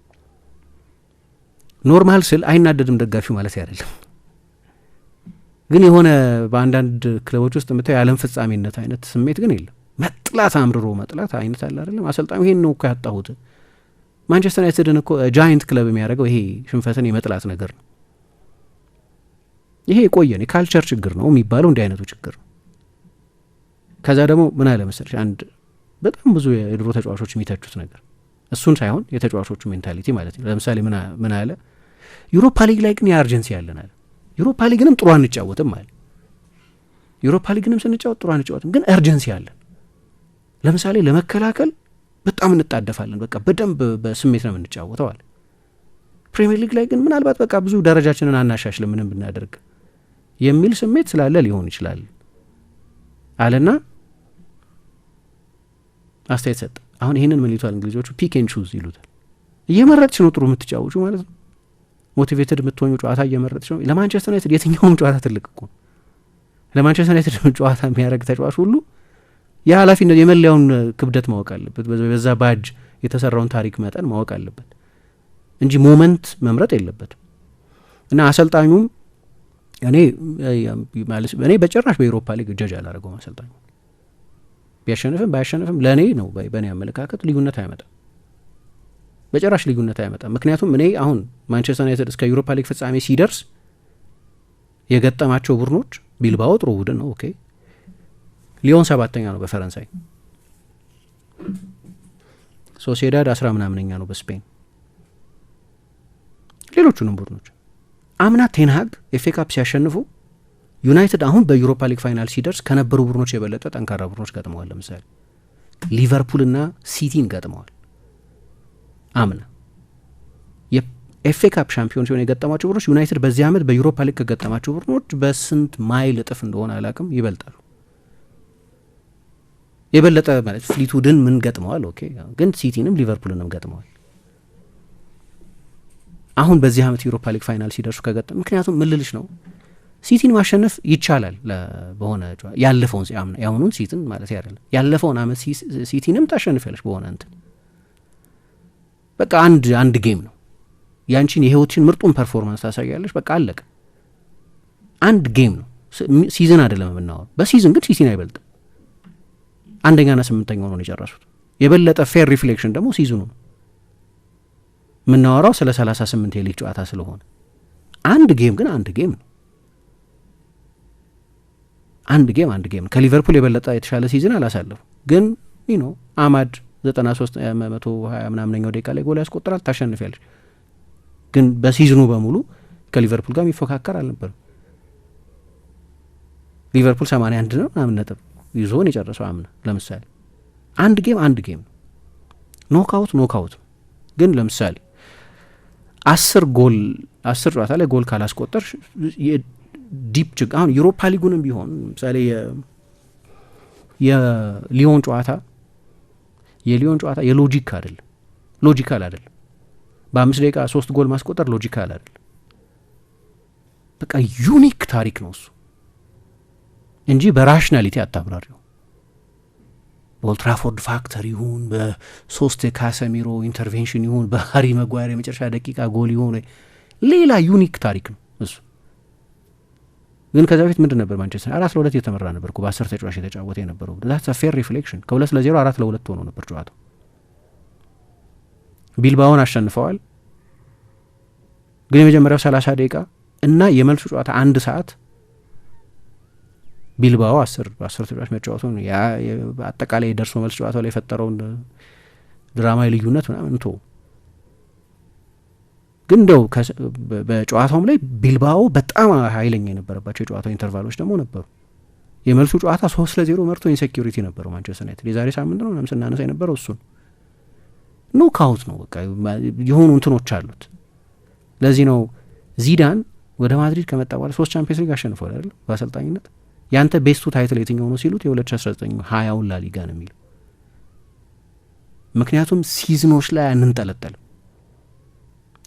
ኖርማል ስል አይናደድም ደጋፊው ማለት አይደለም። ግን የሆነ በአንዳንድ ክለቦች ውስጥ የምታየው የዓለም ፍጻሜነት አይነት ስሜት ግን የለም። መጥላት አምርሮ መጥላት አይነት አለ አይደለም። አሰልጣኙ ይሄን ነው እኮ ያጣሁት። ማንቸስተር ዩናይትድን እኮ ጃይንት ክለብ የሚያደርገው ይሄ ሽንፈትን የመጥላት ነገር ነው። ይሄ የቆየን የካልቸር ችግር ነው የሚባለው እንዲህ አይነቱ ችግር ነው። ከዛ ደግሞ ምን አለ መሰለሽ አንድ በጣም ብዙ የድሮ ተጫዋቾች የሚተቹት ነገር እሱን ሳይሆን የተጫዋቾቹ ሜንታሊቲ ማለት ነው። ለምሳሌ ምን አለ ዩሮፓ ሊግ ላይ ግን የአርጀንሲ ያለን አለ። ዩሮፓ ሊግንም ጥሩ አንጫወትም አለ። ዩሮፓ ሊግንም ስንጫወት ጥሩ አንጫወትም፣ ግን አርጀንሲ ያለን ለምሳሌ ለመከላከል በጣም እንጣደፋለን። በቃ በደንብ በስሜት ነው የምንጫወተው አለ። ፕሪሚየር ሊግ ላይ ግን ምናልባት በቃ ብዙ ደረጃችንን አናሻሽልም ምንም ብናደርግ የሚል ስሜት ስላለ ሊሆን ይችላል አለና አስተያየት ሰጠ። አሁን ይህንን ምን ይሉታል እንግሊዞቹ? ፒክ ኤንድ ቹዝ ይሉታል። እየመረጥሽ ነው ጥሩ የምትጫወቹ ማለት ነው። ሞቲቬትድ የምትሆኙ ጨዋታ እየመረጥሽ ነው። ለማንቸስተር ዩናይትድ የትኛውም ጨዋታ ትልቅ እኮ ነው። ለማንቸስተር ዩናይትድ ጨዋታ የሚያደርግ ተጫዋች ሁሉ የኃላፊነት የመለያውን ክብደት ማወቅ አለበት። በዛ ባጅ የተሰራውን ታሪክ መጠን ማወቅ አለበት እንጂ ሞመንት መምረጥ የለበትም። እና አሰልጣኙም እኔ በጭራሽ በኤሮፓ ሊግ ጀጅ አላደረገውም። አሰልጣኙ ቢያሸንፍም ባያሸንፍም ለእኔ ነው በእኔ አመለካከት ልዩነት አይመጣም፣ በጭራሽ ልዩነት አይመጣም። ምክንያቱም እኔ አሁን ማንቸስተር ዩናይትድ እስከ ዩሮፓ ሊግ ፍጻሜ ሲደርስ የገጠማቸው ቡድኖች ቢልባኦ ጥሩ ቡድን ነው። ኦኬ ሊዮን 7ኛ ነው በፈረንሳይ፣ ሶሲዳድ 10 ምናምነኛ ነው በስፔን። ሌሎቹንም ቡድኖች አምና ቴንሃግ ኤፍ ኤ ካፕ ሲያሸንፉ ዩናይትድ አሁን በዩሮፓ ሊግ ፋይናል ሲደርስ ከነበሩ ቡድኖች የበለጠ ጠንካራ ቡድኖች ገጥመዋል። ለምሳሌ ሊቨርፑልና ሲቲን ገጥመዋል። አምና የኤፍ ኤ ካፕ ሻምፒዮን ሲሆን የገጠማቸው ቡድኖች ዩናይትድ በዚህ ዓመት በዩሮፓ ሊግ ከገጠማቸው ቡድኖች በስንት ማይል እጥፍ እንደሆነ አላቅም ይበልጣሉ። የበለጠ ማለት ፍሊትውድን ምን ገጥመዋል፣ ኦኬ ግን ሲቲንም ሊቨርፑልንም ገጥመዋል። አሁን በዚህ ዓመት ዩሮፓ ሊግ ፋይናል ሲደርሱ ከገጠም ምክንያቱም ምን ልልሽ ነው ሲቲን ማሸነፍ ይቻላል በሆነ ያለፈውን ያሁኑን ሲቲን ማለት አይደለም ያለፈውን ዓመት ሲቲንም ታሸንፊያለሽ በሆነ እንትን በቃ አንድ ጌም ነው ያንቺን የህይወትሽን ምርጡን ፐርፎርማንስ ታሳያለሽ። በቃ አለቀ። አንድ ጌም ነው፣ ሲዝን አይደለም የምናወራው። በሲዝን ግን ሲቲን አይበልጥም። 1ኛና 8ኛ ነው የጨረሱት። የበለጠ ፌር ሪፍሌክሽን ደግሞ ሲዝኑ ነው የምናወራው ስለ 38 የሊግ ጨዋታ ስለሆነ አንድ ጌም ግን አንድ ጌም ነው። አንድ ጌም ነው። ከሊቨርፑል የበለጠ የተሻለ ሲዝን አላሳለፉ ግን ነው አማድ 93 120 ምናምነኛው ደቂቃ ላይ ጎል ያስቆጥራል፣ ታሸንፊያለሽ። ግን በሲዝኑ በሙሉ ከሊቨርፑል ጋር የሚፎካከር አልነበርም። ሊቨርፑል 81 ነው ምናምን ነጥብ ይዞን የጨረሰው አምና። ለምሳሌ አንድ ጌም ነው። ኖክአውት ነው። ግን ለምሳሌ 10 ጨዋታ ላይ ጎል ካላስቆጠር ዲፕ ችግር። አሁን ዩሮፓ ሊጉንም ቢሆን ለምሳሌ የሊዮን ጨዋታ ሎጂካል አይደለም። በ5 ደቂቃ 3 ጎል ማስቆጠር ሎጂካል አይደለም። በቃ ዩኒክ ታሪክ ነው እሱ እንጂ በራሽናሊቲ አታብራሪው። በኦልትራፎርድ ፋክተር ይሁን በ3 የካሰሚሮ ኢንተርቬንሽን ይሁን በሃሪ መጓየር የመጨረሻ ደቂቃ ጎል ይሁን ሌላ ዩኒክ ታሪክ ነው እሱ። ግን ከዛ በፊት ምንድን ነበር ማንቸስተር 4-2 የተመራ ነበር እኮ በ10 ተጫዋች የተጫወተ የነበረው። ዳትስ ፌር ሪፍሌክሽን። ከ2-0 4-2 ሆኖ ነበር ጨዋታው። ቢልባኦን አሸንፈዋል። ግን የመጀመሪያው 30 ደቂቃ እና የመልሱ ጨዋታ 1 ሰዓት ቢልባኦ 10 ተጫዋች መጫወቱን ያ አጠቃላይ የደርሶ መልስ ጨዋታው ላይ የፈጠረውን ድራማዊ ልዩነት ምናምን እንቶ ግን እንደው በጨዋታውም ላይ ቢልባኦ በጣም ኃይለኛ የነበረባቸው የጨዋታው ኢንተርቫሎች ደግሞ ነበሩ። የመልሱ ጨዋታ 3-0 መርቶ ኢንሴኪዩሪቲ ነበረው ማንቸስተር ዩናይትድ። የዛሬ ሳምንት ነው ምናምን ስናነሳ የነበረው እሱን ኖክአውት ነው። በቃ የሆኑ እንትኖች አሉት። ለዚህ ነው ዚዳን ወደ ማድሪድ ከመጣ በኋላ 3 ቻምፒየንስ ሊግ አሸንፏል አይደል በአሰልጣኝነት። ያንተ ቤስቱ ታይትል የትኛው ነው ሲሉት የ2019 20ውን ላሊጋ ነው የሚለው። ምክንያቱም ሲዝኖች ላይ አንንጠለጠልም፣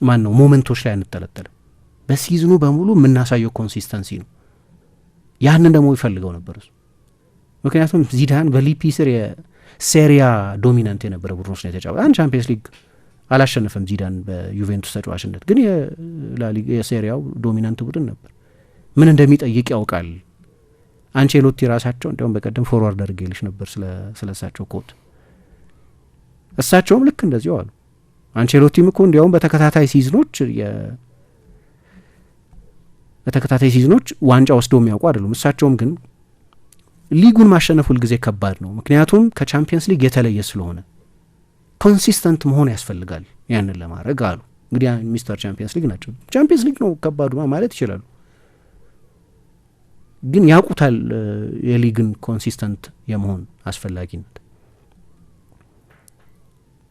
ማን ነው ሞመንቶች ላይ አንጠለጠልም። በሲዝኑ በሙሉ የምናሳየው ኮንሲስተንሲ ነው። ያንን ደግሞ ይፈልገው ነበር እሱ። ምክንያቱም ዚዳን በሊፒ ስር የሴሪያ ዶሚናንት የነበረ ቡድኖች ነው የተጫወተ። አንድ ቻምፒየንስ ሊግ አላሸነፈም ዚዳን በዩቬንቱስ ተጫዋችነት፣ ግን የሴሪያው ዶሚናንት ቡድን ነበር። ምን እንደሚጠይቅ ያውቃል። አንቼሎቲ ራሳቸው እንዲያውም በቀደም ፎርዋርድ አድርጌልሽ ነበር ስለ እሳቸው ኮት። እሳቸውም ልክ እንደዚሁ አሉ። አንቼሎቲም እኮ እንዲያውም በተከታታይ ሲዝኖች ዋንጫ ወስደው የሚያውቁ አይደሉም። እሳቸውም ግን ሊጉን ማሸነፍ ሁልጊዜ ከባድ ነው፣ ምክንያቱም ከቻምፒየንስ ሊግ የተለየ ስለሆነ ኮንሲስተንት መሆን ያስፈልጋል ያንን ለማድረግ አሉ። እንግዲህ ሚስተር ቻምፒየንስ ሊግ ናቸው። ቻምፒየንስ ሊግ ነው ከባዱ ማለት ይችላሉ፣ ግን ያውቁታል የሊግን ኮንሲስተንት የመሆን አስፈላጊነት።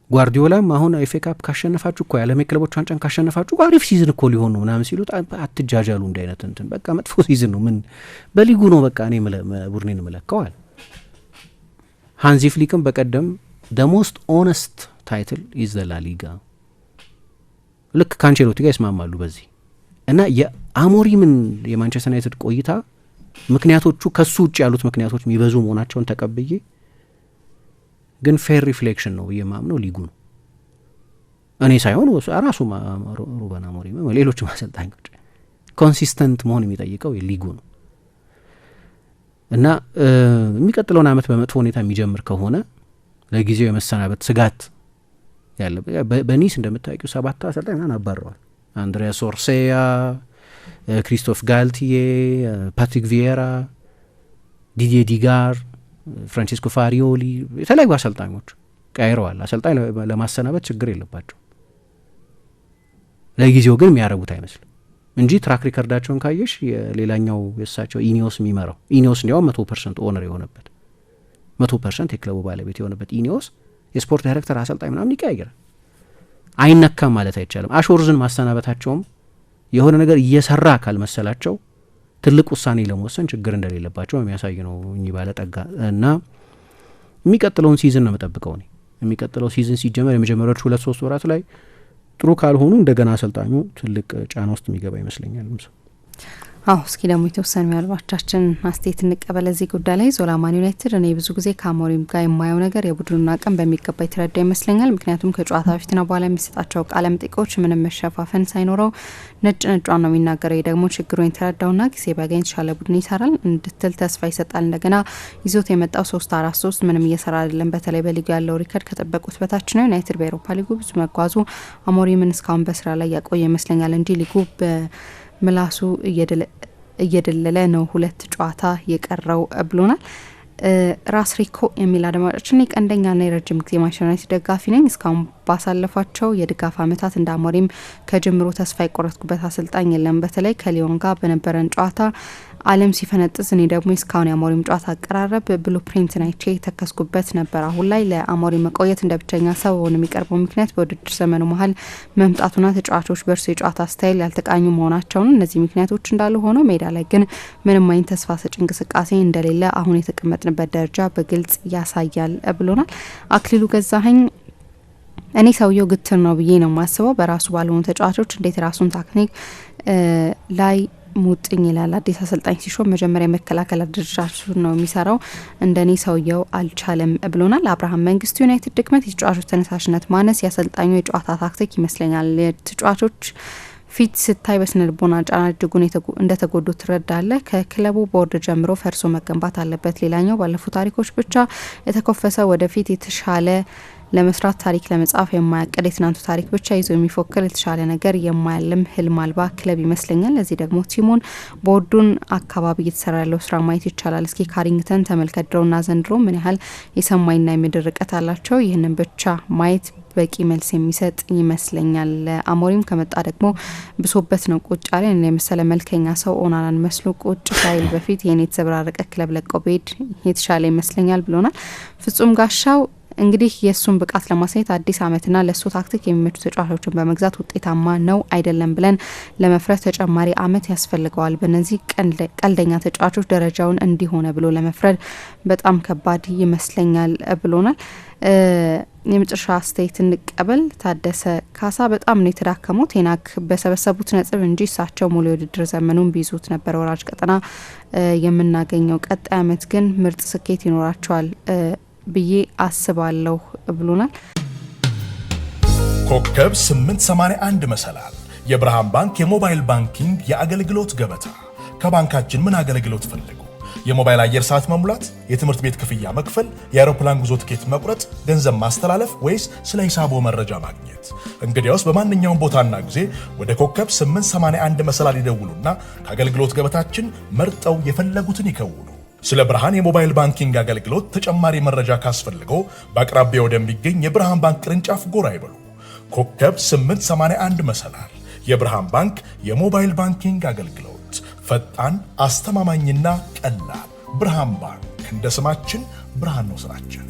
ጓርዲዮላም አሁን ኤፍ ኤ ካፕ ካሸነፋችሁ እኮ የዓለም የክለቦች ዋንጫን ካሸነፋችሁ አሪፍ ሲዝን እኮ ሊሆን ነው ምናምን ሲሉት አትጃጃሉ እንደ አይነት እንትን በቃ መጥፎ ሲዝን ነው ምን በሊጉ ነው በቃ እኔ ቡድኔን እመለከዋል። ሃንዚ ፍሊክም በቀደም the most honest title is the La Liga ልክ ከአንቼሎቲ ጋር ይስማማሉ በዚህ እና የአሞሪምን የማንቸስተር ዩናይትድ ቆይታ ምክንያቶቹ ከሱ ውጭ ያሉት ምክንያቶች የሚበዙ መሆናቸውን ተቀብዬ ግን ፌር ሪፍሌክሽን ነው የማምነው ሊጉ ነው። እኔ ሳይሆን ራሱ ሩበን አሞሪም ሌሎች አሰልጣኞች ኮንሲስተንት መሆን የሚጠይቀው ሊጉ ነው እና የሚቀጥለውን ዓመት በመጥፎ ሁኔታ የሚጀምር ከሆነ ለጊዜው የመሰናበት ስጋት ያለ በኒስ እንደምታውቂው 7 አሰልጣኝ ምናምን አባረዋል። አንድሪያ ሶርሴያ፣ ክሪስቶፍ ጋልቲዬ፣ ፓትሪክ ቪዬራ፣ ዲዲዬ ዲጋር፣ ፍራንቼስኮ ፋሪዮሊ የተለያዩ አሰልጣኞች ቀይረዋል። አሰልጣኝ ለማሰናበት ችግር የለባቸው። ለጊዜው ግን የሚያረጉት አይመስልም እንጂ ትራክ ሪከርዳቸውን ካየሽ የሌላኛው የእሳቸው ኢኒዮስ የሚመራው ኢኒዮስ እንዲያውም 100% ኦነር የሆነበት 100% የክለቡ ባለቤት የሆነበት ኢኒዮስ የስፖርት ዳይሬክተር አሰልጣኝ ምናምን ይቀያየራል። አይነካም ማለት አይቻልም። አሾርዝን ማሰናበታቸውም የሆነ ነገር እየሰራ ካልመሰላቸው ትልቅ ውሳኔ ለመወሰን ችግር እንደሌለባቸው የሚያሳይ ነው እኚህ ባለጠጋ እና የሚቀጥለውን ሲዝን ነው የምጠብቀው እኔ። የሚቀጥለው ሲዝን ሲጀመር የመጀመሪያዎቹ 2-3 ወራት ላይ ጥሩ ካልሆኑ እንደገና አሰልጣኙ ትልቅ ጫና ውስጥ የሚገባ ይመስለኛል። እስኪ ደግሞ የተወሰኑ ያልባቻችን አስተያየት እንቀበል እዚህ ጉዳይ ላይ። ዞላ ማን ዩናይትድ እኔ ብዙ ጊዜ ከአሞሪም ጋር የማየው ነገር የቡድኑን አቅም በሚገባ የተረዳ ይመስለኛል። ምክንያቱም ከጨዋታ በፊትና በኋላ የሚሰጣቸው ቃለ መጠይቆች ምንም መሸፋፈን ሳይኖረው ነጭ ነጯን ነው የሚናገረው። ደግሞ ችግሩን የተረዳውና ጊዜ ቢያገኝ የተሻለ ቡድን ይሰራል እንድትል ተስፋ ይሰጣል። እንደገና ይዞት የመጣው 3-4-3 ምንም እየሰራ አይደለም። በተለይ በሊጉ ያለው ሪከርድ ከጠበቁት በታች ነው። ዩናይትድ በኤሮፓ ሊጉ ብዙ መጓዙ አሞሪምን እስካሁን በስራ ላይ ያቆየ ይመስለኛል እንጂ ሊጉ ምላሱ እየደለለ ነው። 2 ጨዋታ የቀረው ብሎናል። ራስ ሪኮ የሚል አድማጫችን የቀንደኛና የረጅም ጊዜ ማንቸስተር ዩናይትድ ደጋፊ ነኝ። እስካሁን ባሳለፏቸው የድጋፍ አመታት እንደ አሞሪም ከጅምሮ ተስፋ የቆረጥኩበት አሰልጣኝ የለም። በተለይ ከሊዮን ጋር በነበረን ጨዋታ ዓለም ሲፈነጥዝ እኔ ደግሞ እስካሁን የአሞሪም ጨዋታ አቀራረብ ብሉፕሪንት ናይቼ የተከስኩበት ነበር። አሁን ላይ ለአሞሪም መቆየት እንደ ብቸኛ ሰው ሆነ የሚቀርበው ምክንያት በውድድር ዘመኑ መሀል መምጣቱና ተጫዋቾች በእርሱ የጨዋታ ስታይል ያልተቃኙ መሆናቸውን። እነዚህ ምክንያቶች እንዳሉ ሆኖ ሜዳ ላይ ግን ምንም አይነት ተስፋ ሰጪ እንቅስቃሴ እንደሌለ አሁን የተቀመጥንበት ደረጃ በግልጽ ያሳያል ብሎናል። አክሊሉ ገዛኸኝ እኔ ሰውየው ግትር ነው ብዬ ነው የማስበው። በራሱ ባልሆኑ ተጫዋቾች እንዴት ራሱን ታክኒክ ላይ ሙጥኝ ይላል። አዲስ አሰልጣኝ ሲሾም መጀመሪያ የመከላከል አደረጃጀቱን ነው የሚሰራው። እንደኔ ሰውየው አልቻለም ብሎናል። አብርሃም መንግስቱ ዩናይትድ ድክመት የተጫዋቾች ተነሳሽነት ማነስ፣ የአሰልጣኙ የጨዋታ ታክቲክ ይመስለኛል። የተጫዋቾች ፊት ስታይ በስነ ልቦና ጫና እጅጉን እንደተጎዱ ትረዳለህ። ከክለቡ ቦርድ ጀምሮ ፈርሶ መገንባት አለበት። ሌላኛው ባለፉት ታሪኮች ብቻ የተኮፈሰ ወደፊት የተሻለ ለመስራት ታሪክ ለመጻፍ የማያቅድ የትናንቱ ታሪክ ብቻ ይዞ የሚፎክር የተሻለ ነገር የማያልም ህልም አልባ ክለብ ይመስለኛል። ለዚህ ደግሞ ቲሙን ቦርዱን አካባቢ እየተሰራ ያለው ስራ ማየት ይቻላል። እስኪ ካሪንግተን ተመልከት፣ ድሮና ዘንድሮ ምን ያህል የሰማይና የምድር ርቀት አላቸው። ይህንን ብቻ ማየት በቂ መልስ የሚሰጥ ይመስለኛል። አሞሪም ከመጣ ደግሞ ብሶበት ነው ቁጭ ያለ የመሰለ መልከኛ ሰው ኦናናን መስሎ ቁጭ ሳይል በፊት ይህን የተዘበራረቀ ክለብ ለቀው ቤድ የተሻለ ይመስለኛል ብሎናል። ፍጹም ጋሻው እንግዲህ የእሱን ብቃት ለማሳየት አዲስ አመትና ለእሱ ታክቲክ የሚመቹ ተጫዋቾችን በመግዛት ውጤታማ ነው አይደለም ብለን ለመፍረድ ተጨማሪ አመት ያስፈልገዋል። በእነዚህ ቀልደኛ ተጫዋቾች ደረጃውን እንዲሆነ ብሎ ለመፍረድ በጣም ከባድ ይመስለኛል ብሎናል። የመጨረሻ አስተያየት እንቀበል። ታደሰ ካሳ በጣም ነው የተዳከሙት። ቴናክ በሰበሰቡት ነጥብ እንጂ እሳቸው ሙሉ የውድድር ዘመኑን ቢይዙት ነበር ወራጅ ቀጠና የምናገኘው። ቀጣይ አመት ግን ምርጥ ስኬት ይኖራቸዋል ብዬ አስባለሁ ብሎናል። ኮከብ 881 መሰላል የብርሃን ባንክ የሞባይል ባንኪንግ የአገልግሎት ገበታ። ከባንካችን ምን አገልግሎት ፈልጉ? የሞባይል አየር ሰዓት መሙላት፣ የትምህርት ቤት ክፍያ መክፈል፣ የአውሮፕላን ጉዞ ትኬት መቁረጥ፣ ገንዘብ ማስተላለፍ ወይስ ስለ ሂሳቦ መረጃ ማግኘት? እንግዲያውስ በማንኛውም ቦታና ጊዜ ወደ ኮከብ 881 መሰላል ይደውሉና ከአገልግሎት ገበታችን መርጠው የፈለጉትን ይከውኑ። ስለ ብርሃን የሞባይል ባንኪንግ አገልግሎት ተጨማሪ መረጃ ካስፈልገው በአቅራቢያ ወደሚገኝ የብርሃን ባንክ ቅርንጫፍ ጎራ ይበሉ። ኮከብ 881 መሰላል። የብርሃን ባንክ የሞባይል ባንኪንግ አገልግሎት ፈጣን፣ አስተማማኝና ቀላል። ብርሃን ባንክ እንደ ስማችን ብርሃን ነው ስራችን።